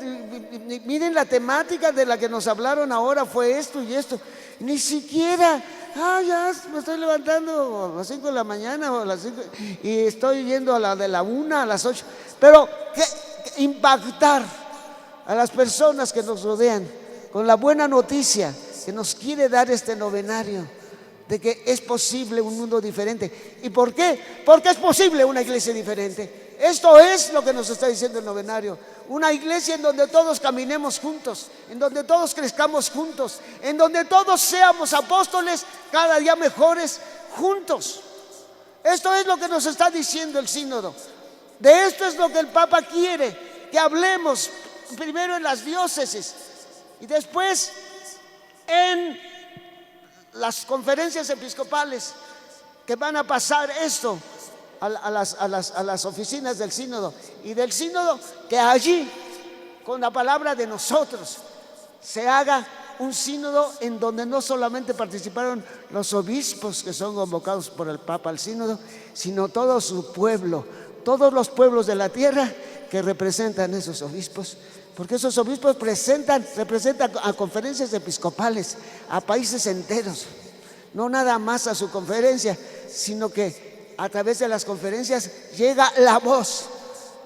miren, la temática de la que nos hablaron ahora fue esto y esto. Ni siquiera, ya me estoy levantando a las 5 de la mañana o a las 5, y estoy yendo a la de la 1, a las 8. Pero que impactar a las personas que nos rodean con la buena noticia que nos quiere dar este novenario, de que es posible un mundo diferente. ¿Y por qué? Porque es posible una iglesia diferente. Esto es lo que nos está diciendo el novenario. Una iglesia en donde todos caminemos juntos, en donde todos crezcamos juntos, en donde todos seamos apóstoles cada día mejores juntos. Esto es lo que nos está diciendo el sínodo. De esto es lo que el Papa quiere, que hablemos primero en las diócesis y después en las conferencias episcopales, que van a pasar esto a las oficinas del sínodo, y del sínodo que allí, con la palabra de nosotros, se haga un sínodo en donde no solamente participaron los obispos que son convocados por el Papa al sínodo, sino todo su pueblo, todos los pueblos de la tierra que representan esos obispos, porque esos obispos representan a conferencias episcopales, a países enteros, no nada más a su conferencia, sino que a través de las conferencias llega la voz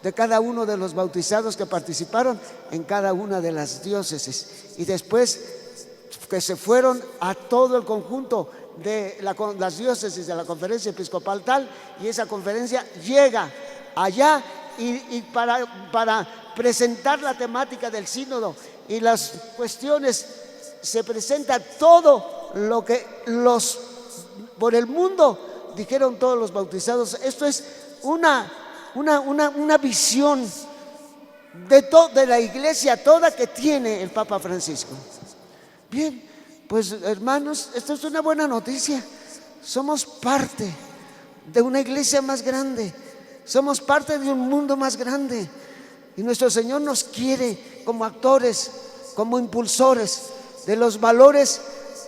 de cada uno de los bautizados que participaron en cada una de las diócesis, y después que se fueron a todo el conjunto de las diócesis de la conferencia episcopal tal, y esa conferencia llega allá y para presentar la temática del sínodo y las cuestiones, se presenta todo lo que por el mundo dijeron todos los bautizados. Esto es una visión de la iglesia toda que tiene el Papa Francisco. Bien, pues hermanos, esto es una buena noticia. Somos parte de una iglesia más grande, somos parte de un mundo más grande, y nuestro Señor nos quiere como actores, como impulsores de los valores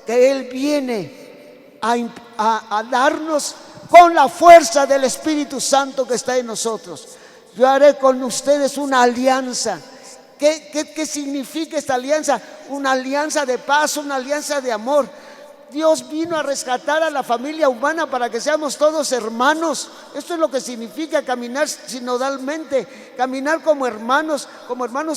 que Él viene a darnos con la fuerza del Espíritu Santo que está en nosotros. Yo haré con ustedes una alianza. ¿Qué significa esta alianza? Una alianza de paz, una alianza de amor. Dios vino a rescatar a la familia humana para que seamos todos hermanos. Esto es lo que significa caminar sinodalmente, caminar como hermanos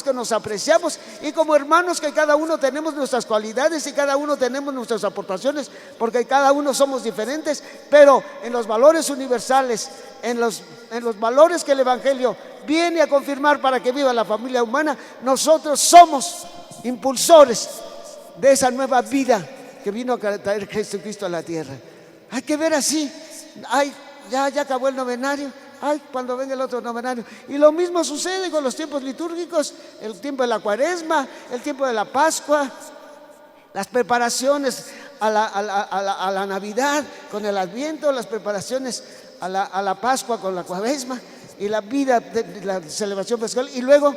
que nos apreciamos, y como hermanos que cada uno tenemos nuestras cualidades y cada uno tenemos nuestras aportaciones, porque cada uno somos diferentes, pero en los valores universales, en los valores que el Evangelio viene a confirmar para que viva la familia humana, nosotros somos impulsores de esa nueva vida que vino a traer Jesucristo a la tierra. Hay que ver así. Ya acabó el novenario. Cuando venga el otro novenario. Y lo mismo sucede con los tiempos litúrgicos, el tiempo de la Cuaresma, el tiempo de la Pascua, las preparaciones a la Navidad con el Adviento, las preparaciones a la Pascua con la Cuaresma, y la vida de la celebración pascual, y luego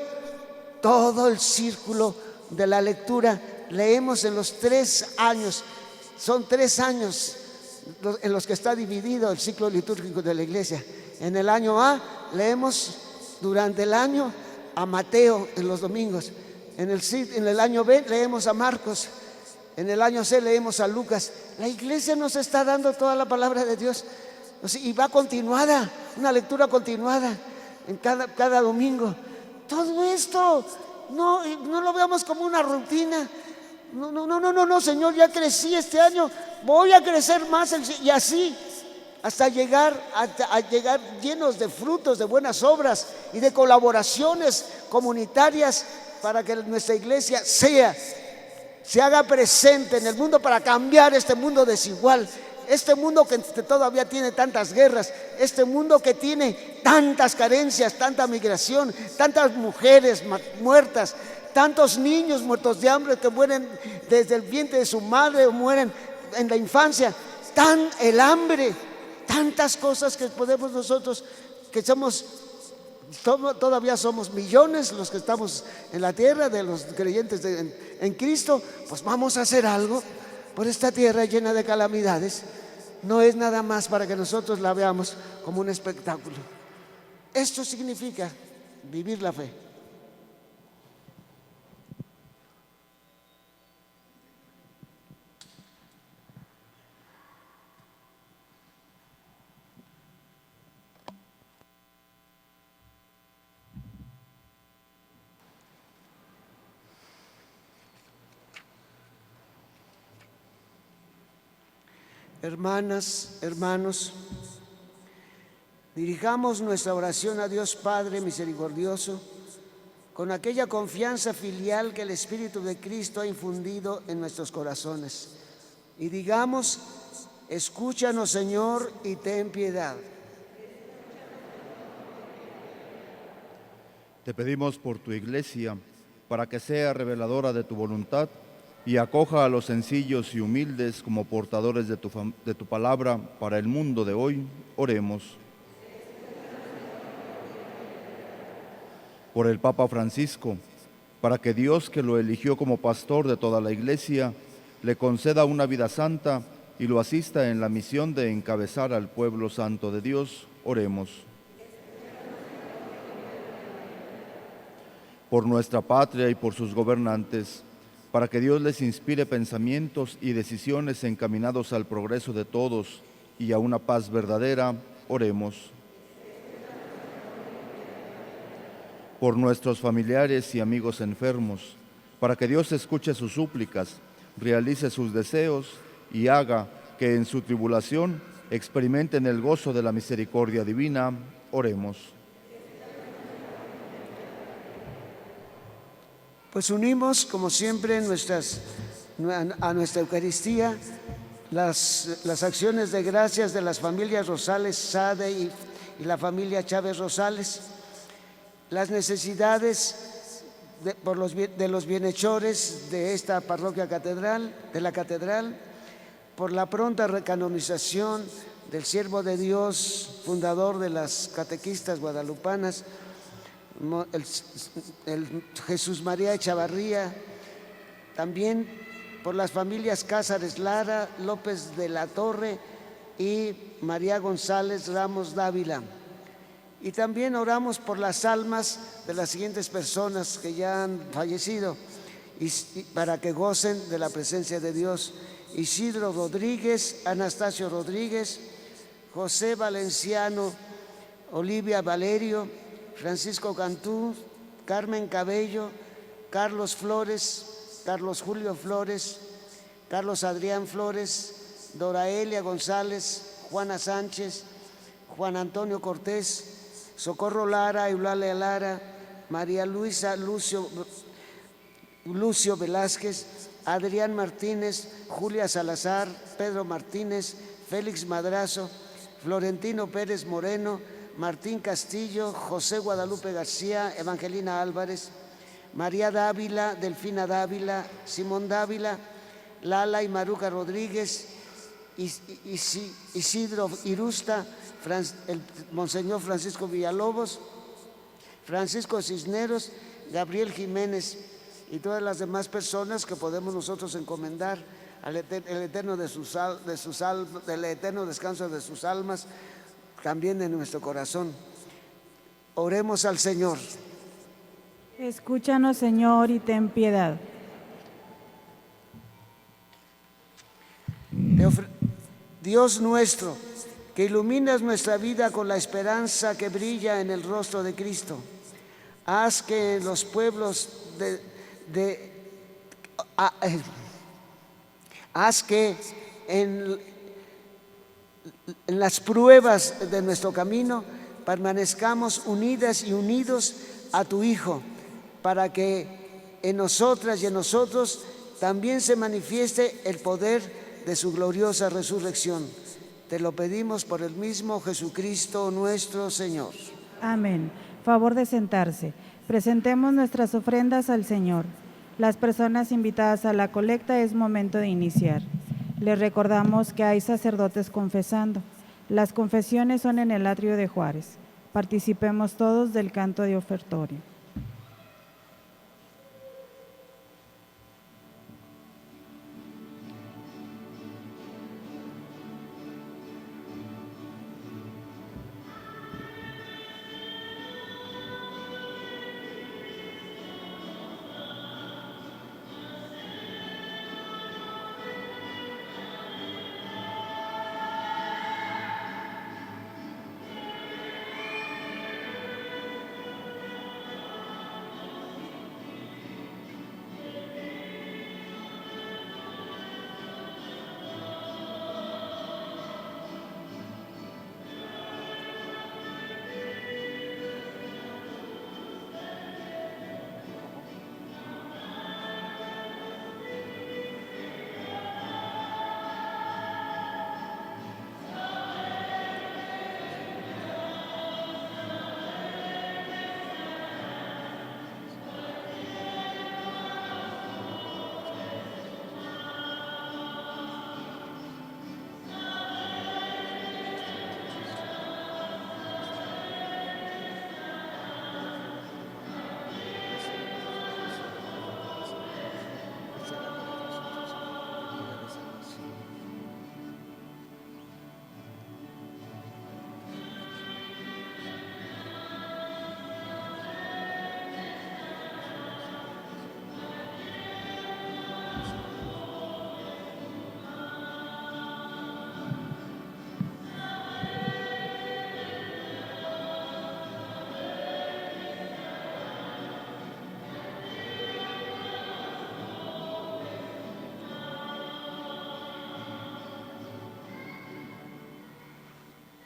todo el círculo de la lectura. Leemos en los 3 años, son 3 años en los que está dividido el ciclo litúrgico de la iglesia. En el año A leemos durante el año a Mateo en los domingos. En el año B leemos a Marcos. En el año C leemos a Lucas. La iglesia nos está dando toda la palabra de Dios. Y va continuada, una lectura continuada en cada domingo. Todo esto no lo veamos como una rutina. No, Señor, ya crecí este año, voy a crecer más y así hasta llegar llenos de frutos, de buenas obras y de colaboraciones comunitarias para que nuestra iglesia se haga presente en el mundo para cambiar este mundo desigual. Este mundo que todavía tiene tantas guerras, este mundo que tiene tantas carencias, tanta migración, tantas mujeres muertas, tantos niños muertos de hambre que mueren desde el vientre de su madre o mueren en la infancia, el hambre, tantas cosas que podemos nosotros, que todavía somos millones los que estamos en la tierra, de los creyentes en Cristo, pues vamos a hacer algo por esta tierra llena de calamidades. No es nada más para que nosotros la veamos como un espectáculo. Esto significa vivir la fe. Hermanas, hermanos, dirijamos nuestra oración a Dios Padre misericordioso con aquella confianza filial que el Espíritu de Cristo ha infundido en nuestros corazones. Y digamos: escúchanos, Señor, y ten piedad. Te pedimos por tu iglesia, para que sea reveladora de tu voluntad y acoja a los sencillos y humildes como portadores de tu palabra para el mundo de hoy. Oremos. Por el Papa Francisco, para que Dios, que lo eligió como pastor de toda la iglesia, le conceda una vida santa y lo asista en la misión de encabezar al pueblo santo de Dios. Oremos. Por nuestra patria y por sus gobernantes, para que Dios les inspire pensamientos y decisiones encaminados al progreso de todos y a una paz verdadera. Oremos. Por nuestros familiares y amigos enfermos, para que Dios escuche sus súplicas, realice sus deseos y haga que en su tribulación experimenten el gozo de la misericordia divina. Oremos. Pues unimos, como siempre, a nuestra Eucaristía las acciones de gracias de las familias Rosales Sade y la familia Chávez Rosales, las necesidades de los bienhechores de esta parroquia catedral, de la catedral, por la pronta recanonización del siervo de Dios, fundador de las catequistas guadalupanas, el Jesús María Echavarría, también por las familias Cázares Lara, López de la Torre y María González Ramos Dávila. Y también oramos por las almas de las siguientes personas que ya han fallecido y para que gocen de la presencia de Dios: Isidro Rodríguez, Anastasio Rodríguez, José Valenciano, Olivia Valerio, Francisco Cantú, Carmen Cabello, Carlos Flores, Carlos Julio Flores, Carlos Adrián Flores, Doraelia González, Juana Sánchez, Juan Antonio Cortés, Socorro Lara, Eulalia Lara, María Luisa Lucio Velázquez, Adrián Martínez, Julia Salazar, Pedro Martínez, Félix Madrazo, Florentino Pérez Moreno, Martín Castillo, José Guadalupe García, Evangelina Álvarez, María Dávila, Delfina Dávila, Simón Dávila, Lala y Maruca Rodríguez, Isidro Irusta, el Monseñor Francisco Villalobos, Francisco Cisneros, Gabriel Jiménez y todas las demás personas que podemos nosotros encomendar al eterno del eterno descanso de sus almas, también en nuestro corazón. Oremos al Señor. Escúchanos, Señor, y ten piedad. Dios nuestro, que iluminas nuestra vida con la esperanza que brilla en el rostro de Cristo, haz que en los pueblos haz que en las pruebas de nuestro camino permanezcamos unidas y unidos a tu Hijo, para que en nosotras y en nosotros también se manifieste el poder de su gloriosa resurrección. Te lo pedimos por el mismo Jesucristo nuestro Señor. Amén. Favor de sentarse. Presentemos nuestras ofrendas al Señor. Las personas invitadas a la colecta es momento de iniciar. Les recordamos que hay sacerdotes confesando. Las confesiones son en el atrio de Juárez. Participemos todos del canto de ofertorio.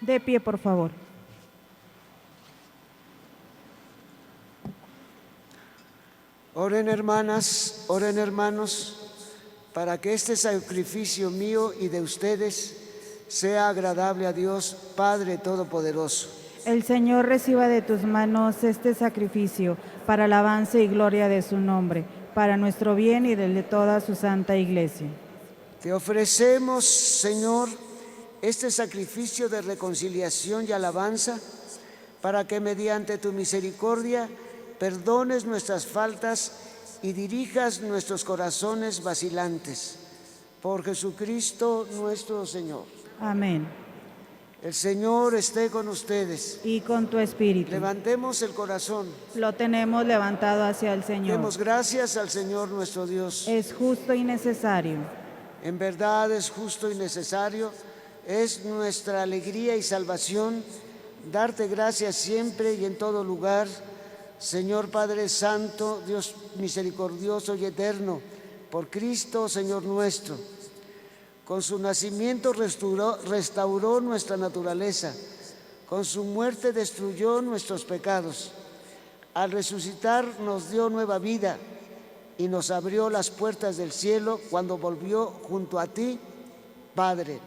De pie, por favor. Oren hermanas, oren hermanos, para que este sacrificio mío y de ustedes sea agradable a Dios Padre Todopoderoso. El Señor reciba de tus manos este sacrificio para alabanza y gloria de su nombre, para nuestro bien y del de toda su santa iglesia. Te ofrecemos, Señor, este sacrificio de reconciliación y alabanza, para que mediante tu misericordia perdones nuestras faltas y dirijas nuestros corazones vacilantes. Por Jesucristo nuestro Señor. Amén. El Señor esté con ustedes. Y con tu espíritu. Levantemos el corazón. Lo tenemos levantado hacia el Señor. Demos gracias al Señor nuestro Dios. Es justo y necesario. En verdad es justo y necesario. Es nuestra alegría y salvación darte gracias siempre y en todo lugar, Señor Padre Santo, Dios misericordioso y eterno, por Cristo, Señor nuestro. Con su nacimiento restauró nuestra naturaleza, con su muerte destruyó nuestros pecados. Al resucitar nos dio nueva vida y nos abrió las puertas del cielo cuando volvió junto a ti, Padre.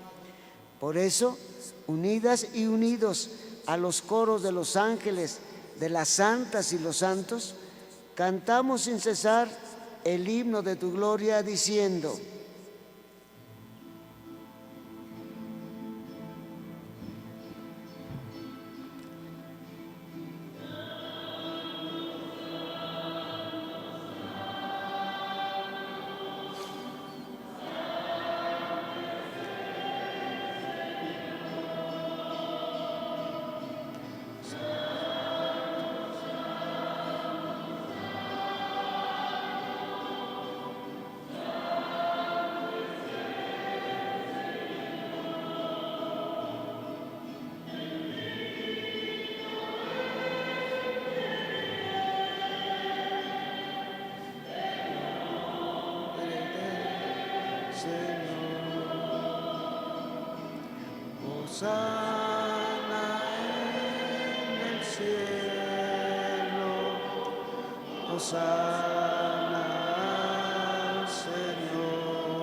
Por eso, unidas y unidos a los coros de los ángeles, de las santas y los santos, cantamos sin cesar el himno de tu gloria diciendo: Señor. Hosana en el cielo, hosana al Señor.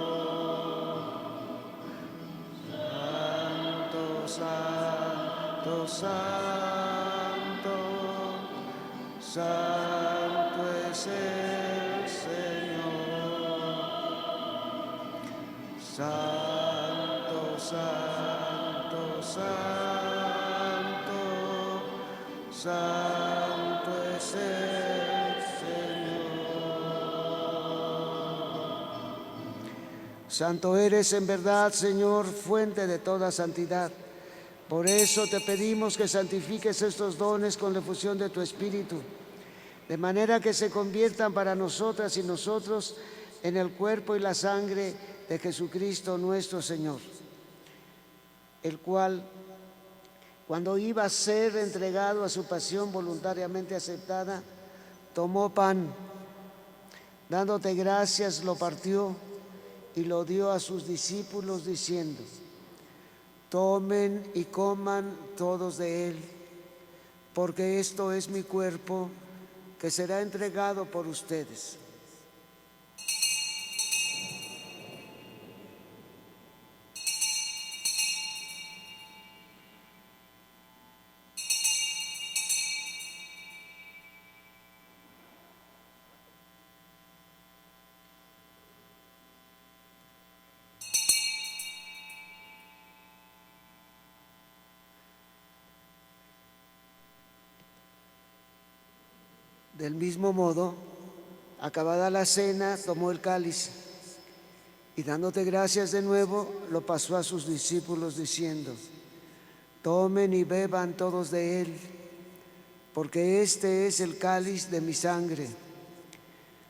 Santo, santo, santo, santo es el Señor. Santo, santo, santo, santo es el Señor. Santo eres en verdad, Señor, fuente de toda santidad. Por eso te pedimos que santifiques estos dones con la efusión de tu Espíritu, de manera que se conviertan para nosotras y nosotros en el cuerpo y la sangre de Jesucristo nuestro Señor, el cual, cuando iba a ser entregado a su pasión voluntariamente aceptada, tomó pan, dándote gracias, lo partió y lo dio a sus discípulos diciendo: tomen y coman todos de él, porque esto es mi cuerpo que será entregado por ustedes. Del mismo modo, acabada la cena, tomó el cáliz y dándote gracias de nuevo, lo pasó a sus discípulos diciendo: tomen y beban todos de él, porque este es el cáliz de mi sangre,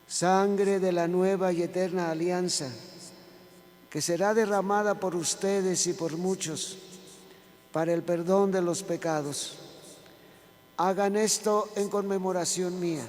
sangre de la nueva y eterna alianza, que será derramada por ustedes y por muchos para el perdón de los pecados. Hagan esto en conmemoración mía.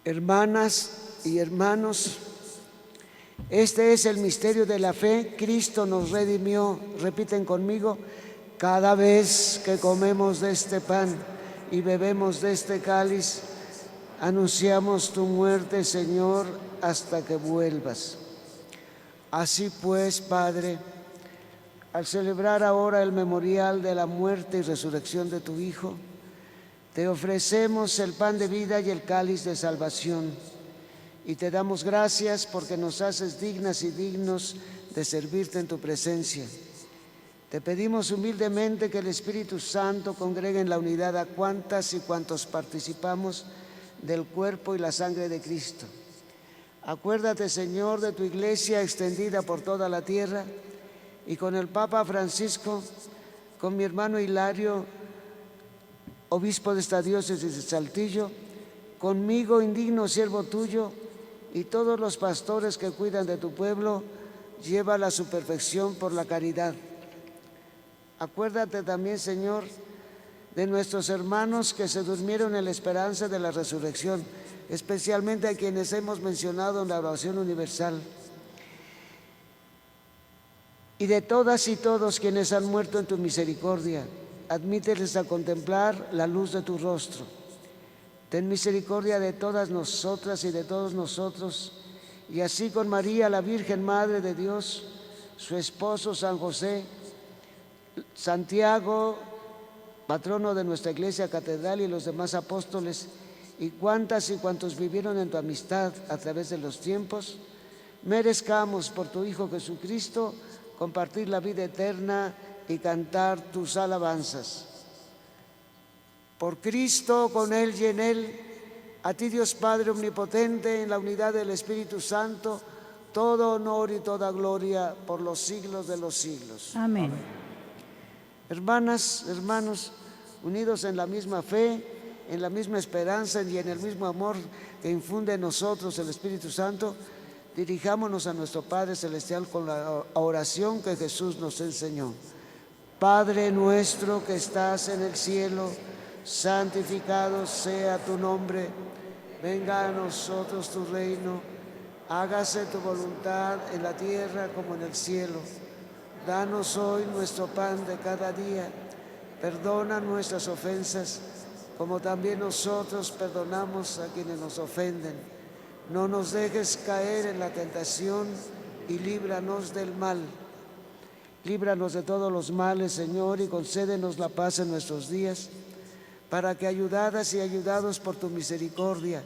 Hermanas y hermanos, este es el misterio de la fe. Cristo nos redimió, repiten conmigo, cada vez que comemos de este pan y bebemos de este cáliz, anunciamos tu muerte, Señor, hasta que vuelvas. Así pues, Padre, al celebrar ahora el memorial de la muerte y resurrección de tu Hijo, te ofrecemos el pan de vida y el cáliz de salvación, y te damos gracias porque nos haces dignas y dignos de servirte en tu presencia. Te pedimos humildemente que el Espíritu Santo congregue en la unidad a cuantas y cuantos participamos del cuerpo y la sangre de Cristo. Acuérdate, Señor, de tu iglesia extendida por toda la tierra, y con el Papa Francisco, con mi hermano Hilario, obispo de esta diócesis de Saltillo, conmigo, indigno siervo tuyo, y todos los pastores que cuidan de tu pueblo, llévala a su perfección por la caridad. Acuérdate también, Señor, de nuestros hermanos que se durmieron en la esperanza de la resurrección, especialmente a quienes hemos mencionado en la oración universal, y de todas y todos quienes han muerto en tu misericordia. Admíteles a contemplar la luz de tu rostro. Ten misericordia de todas nosotras y de todos nosotros, y así con María, la Virgen Madre de Dios, su esposo San José, Santiago, patrono de nuestra Iglesia Catedral, y los demás apóstoles, y cuantas y cuantos vivieron en tu amistad a través de los tiempos, merezcamos por tu Hijo Jesucristo compartir la vida eterna y cantar tus alabanzas. Por Cristo, con Él y en Él, a ti Dios Padre Omnipotente, en la unidad del Espíritu Santo, todo honor y toda gloria por los siglos de los siglos. Amén. Hermanas, hermanos, unidos en la misma fe, en la misma esperanza y en el mismo amor que infunde en nosotros el Espíritu Santo, dirijámonos a nuestro Padre Celestial con la oración que Jesús nos enseñó. Padre nuestro que estás en el cielo, santificado sea tu nombre. Venga a nosotros tu reino. Hágase tu voluntad en la tierra como en el cielo. Danos hoy nuestro pan de cada día. Perdona nuestras ofensas, como también nosotros perdonamos a quienes nos ofenden. No nos dejes caer en la tentación y líbranos del mal. Líbranos de todos los males, Señor, y concédenos la paz en nuestros días, para que, ayudadas y ayudados por tu misericordia,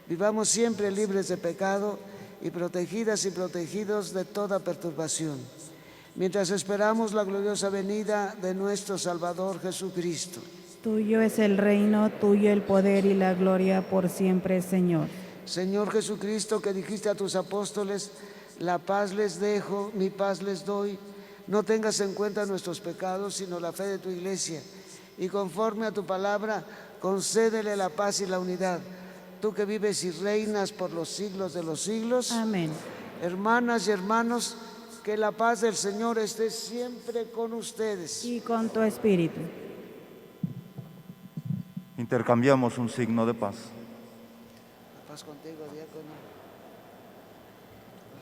vivamos siempre libres de pecado y protegidas y protegidos de toda perturbación, mientras esperamos la gloriosa venida de nuestro Salvador Jesucristo. Tuyo es el reino, tuyo el poder y la gloria por siempre, Señor. Señor Jesucristo, que dijiste a tus apóstoles, la paz les dejo, mi paz les doy, no tengas en cuenta nuestros pecados, sino la fe de tu Iglesia, y conforme a tu palabra, concédele la paz y la unidad. Tú que vives y reinas por los siglos de los siglos. Amén. Hermanas y hermanos, que la paz del Señor esté siempre con ustedes. Y con tu espíritu. Intercambiamos un signo de paz. La paz contigo, diácono.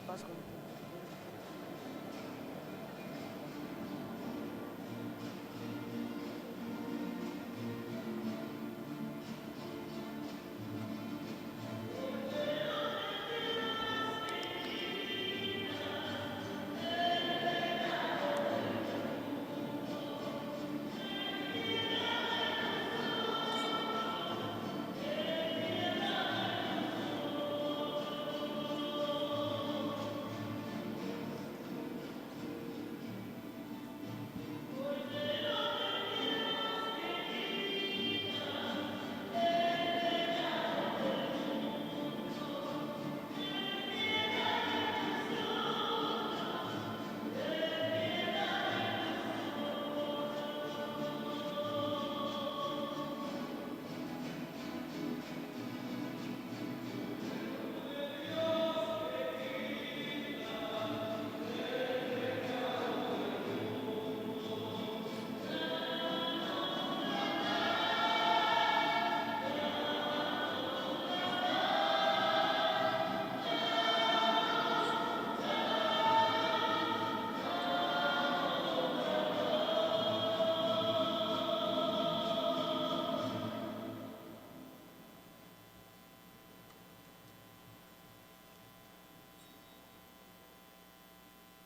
La paz contigo.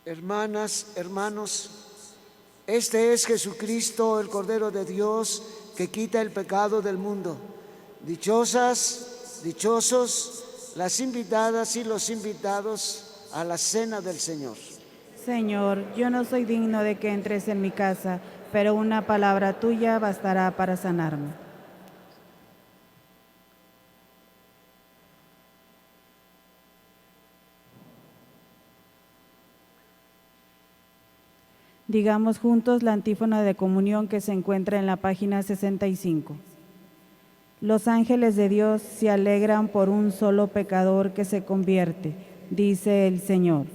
Hermanas, hermanos, este es Jesucristo, el Cordero de Dios, que quita el pecado del mundo. Dichosas, dichosos, las invitadas y los invitados a la cena del Señor. Señor, yo no soy digno de que entres en mi casa, pero una palabra tuya bastará para sanarme. Digamos juntos la antífona de comunión que se encuentra en la página 65. Los ángeles de Dios se alegran por un solo pecador que se convierte, dice el Señor.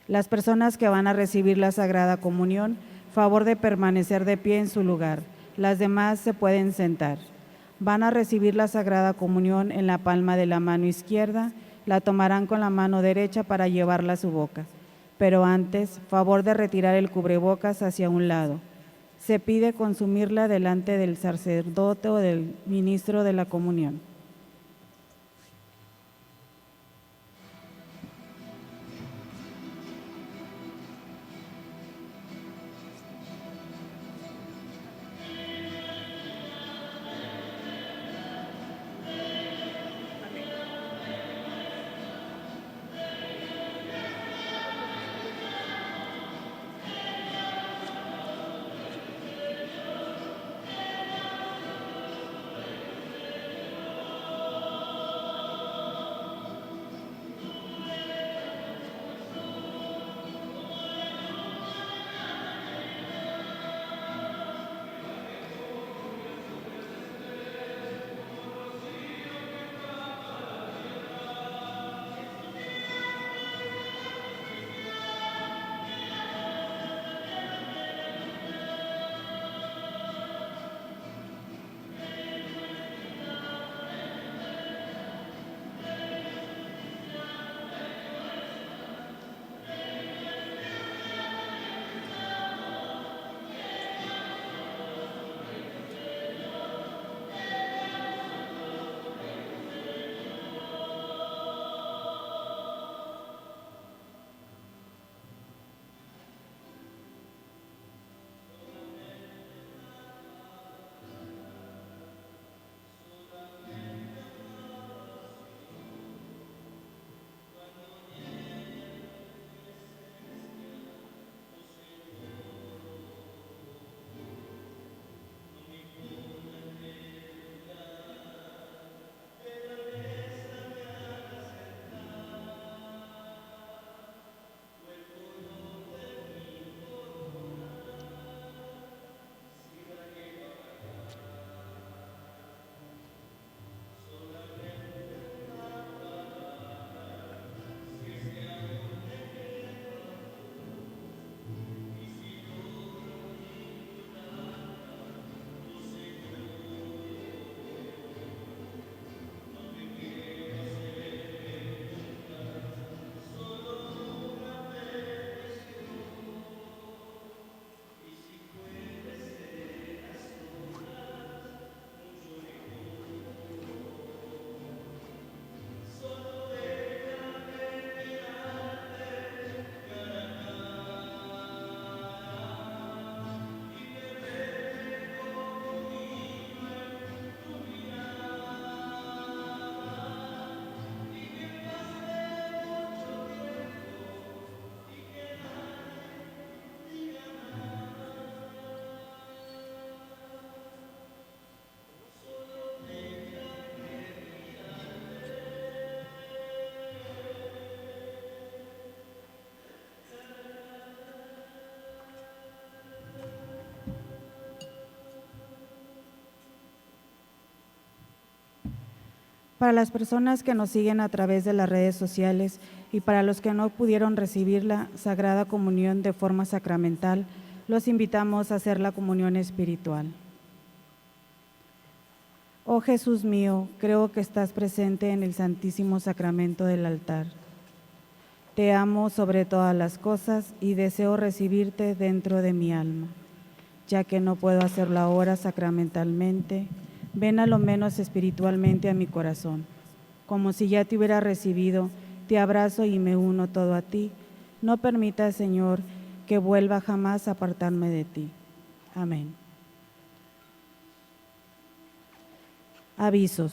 Las personas que van a recibir la Sagrada Comunión, favor de permanecer de pie en su lugar. Las demás se pueden sentar. Van a recibir la Sagrada Comunión en la palma de la mano izquierda, la tomarán con la mano derecha para llevarla a su boca. Pero antes, favor de retirar el cubrebocas hacia un lado. Se pide consumirla delante del sacerdote o del ministro de la comunión. Para las personas que nos siguen a través de las redes sociales y para los que no pudieron recibir la Sagrada Comunión de forma sacramental, los invitamos a hacer la comunión espiritual. Oh Jesús mío, creo que estás presente en el Santísimo Sacramento del altar. Te amo sobre todas las cosas y deseo recibirte dentro de mi alma. Ya que no puedo hacerlo ahora sacramentalmente, ven a lo menos espiritualmente a mi corazón. Como si ya te hubiera recibido, te abrazo y me uno todo a ti. No permitas, Señor, que vuelva jamás a apartarme de ti. Amén. Avisos.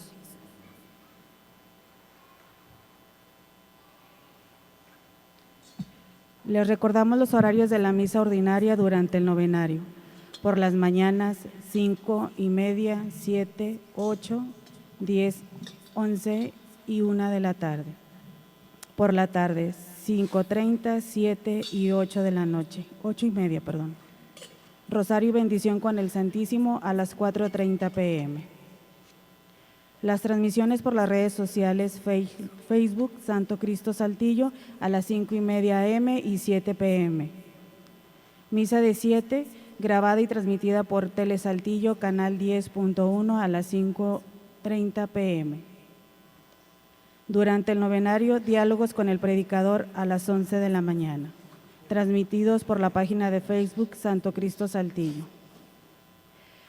Les recordamos los horarios de la misa ordinaria durante el novenario. Por las mañanas, 5:30, 7, 8, 10, 11 y 1 de la tarde. Por la tarde, 5:30, 7 y 8 de la noche, 8:30, perdón. Rosario y bendición con el Santísimo a las 4:30 p.m. Las transmisiones por las redes sociales Facebook Santo Cristo Saltillo a las 5:30 a.m. y 7 p.m. Misa de 7, grabada y transmitida por Telesaltillo, canal 10.1 a las 5:30 p.m. Durante el novenario, diálogos con el predicador a las 11 de la mañana, transmitidos por la página de Facebook Santo Cristo Saltillo.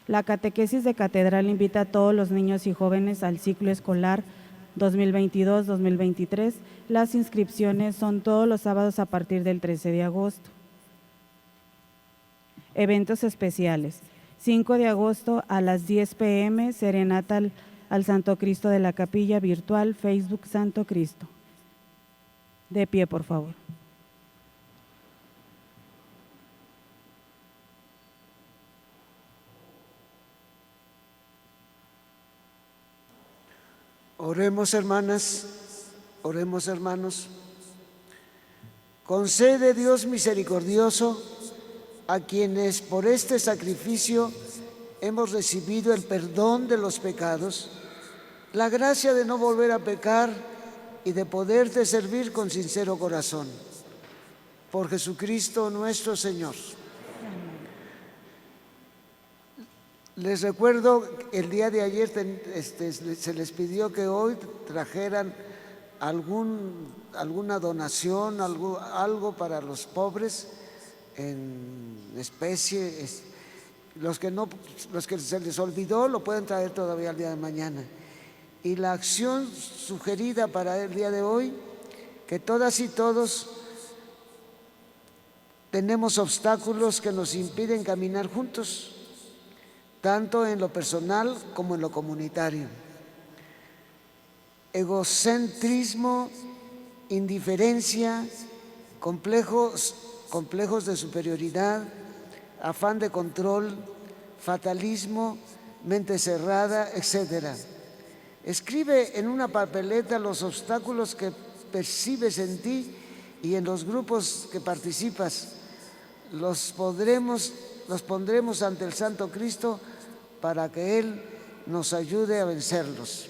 La catequesis de catedral invita a todos los niños y jóvenes al ciclo escolar 2022-2023. Las inscripciones son todos los sábados a partir del 13 de agosto. Eventos especiales. 5 de agosto a las 10 p.m. serenata al Santo Cristo de la Capilla virtual Facebook Santo Cristo. De pie, por favor. Oremos, hermanas, oremos, hermanos. Concede, Dios misericordioso, a quienes por este sacrificio hemos recibido el perdón de los pecados, la gracia de no volver a pecar y de poderte servir con sincero corazón. Por Jesucristo nuestro Señor. Les recuerdo, el día de ayer se les pidió que hoy trajeran alguna donación, algo para los pobres en especie. Los que se les olvidó lo pueden traer todavía el día de mañana. Y la acción sugerida para el día de hoy, que todas y todos tenemos obstáculos que nos impiden caminar juntos, tanto en lo personal como en lo comunitario. Egocentrismo, indiferencia, complejos de superioridad, afán de control, fatalismo, mente cerrada, etc. Escribe en una papeleta los obstáculos que percibes en ti y en los grupos que participas. Los pondremos ante el Santo Cristo para que Él nos ayude a vencerlos.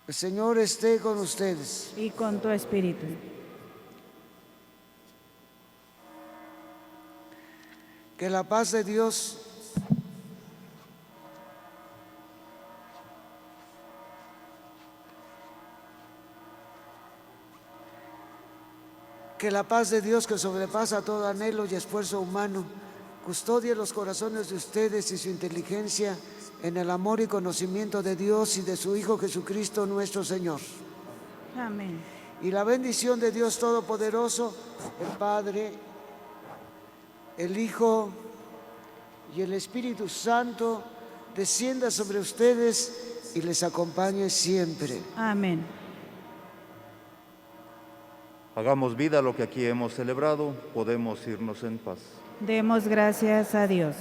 El Señor esté con ustedes. Y con tu espíritu. Que la paz de Dios que sobrepasa todo anhelo y esfuerzo humano, custodie los corazones de ustedes y su inteligencia en el amor y conocimiento de Dios y de su Hijo Jesucristo nuestro Señor. Amén. Y la bendición de Dios Todopoderoso, el Padre, el Hijo y el Espíritu Santo, descienda sobre ustedes y les acompañe siempre. Amén. Hagamos vida lo que aquí hemos celebrado, podemos irnos en paz. Demos gracias a Dios.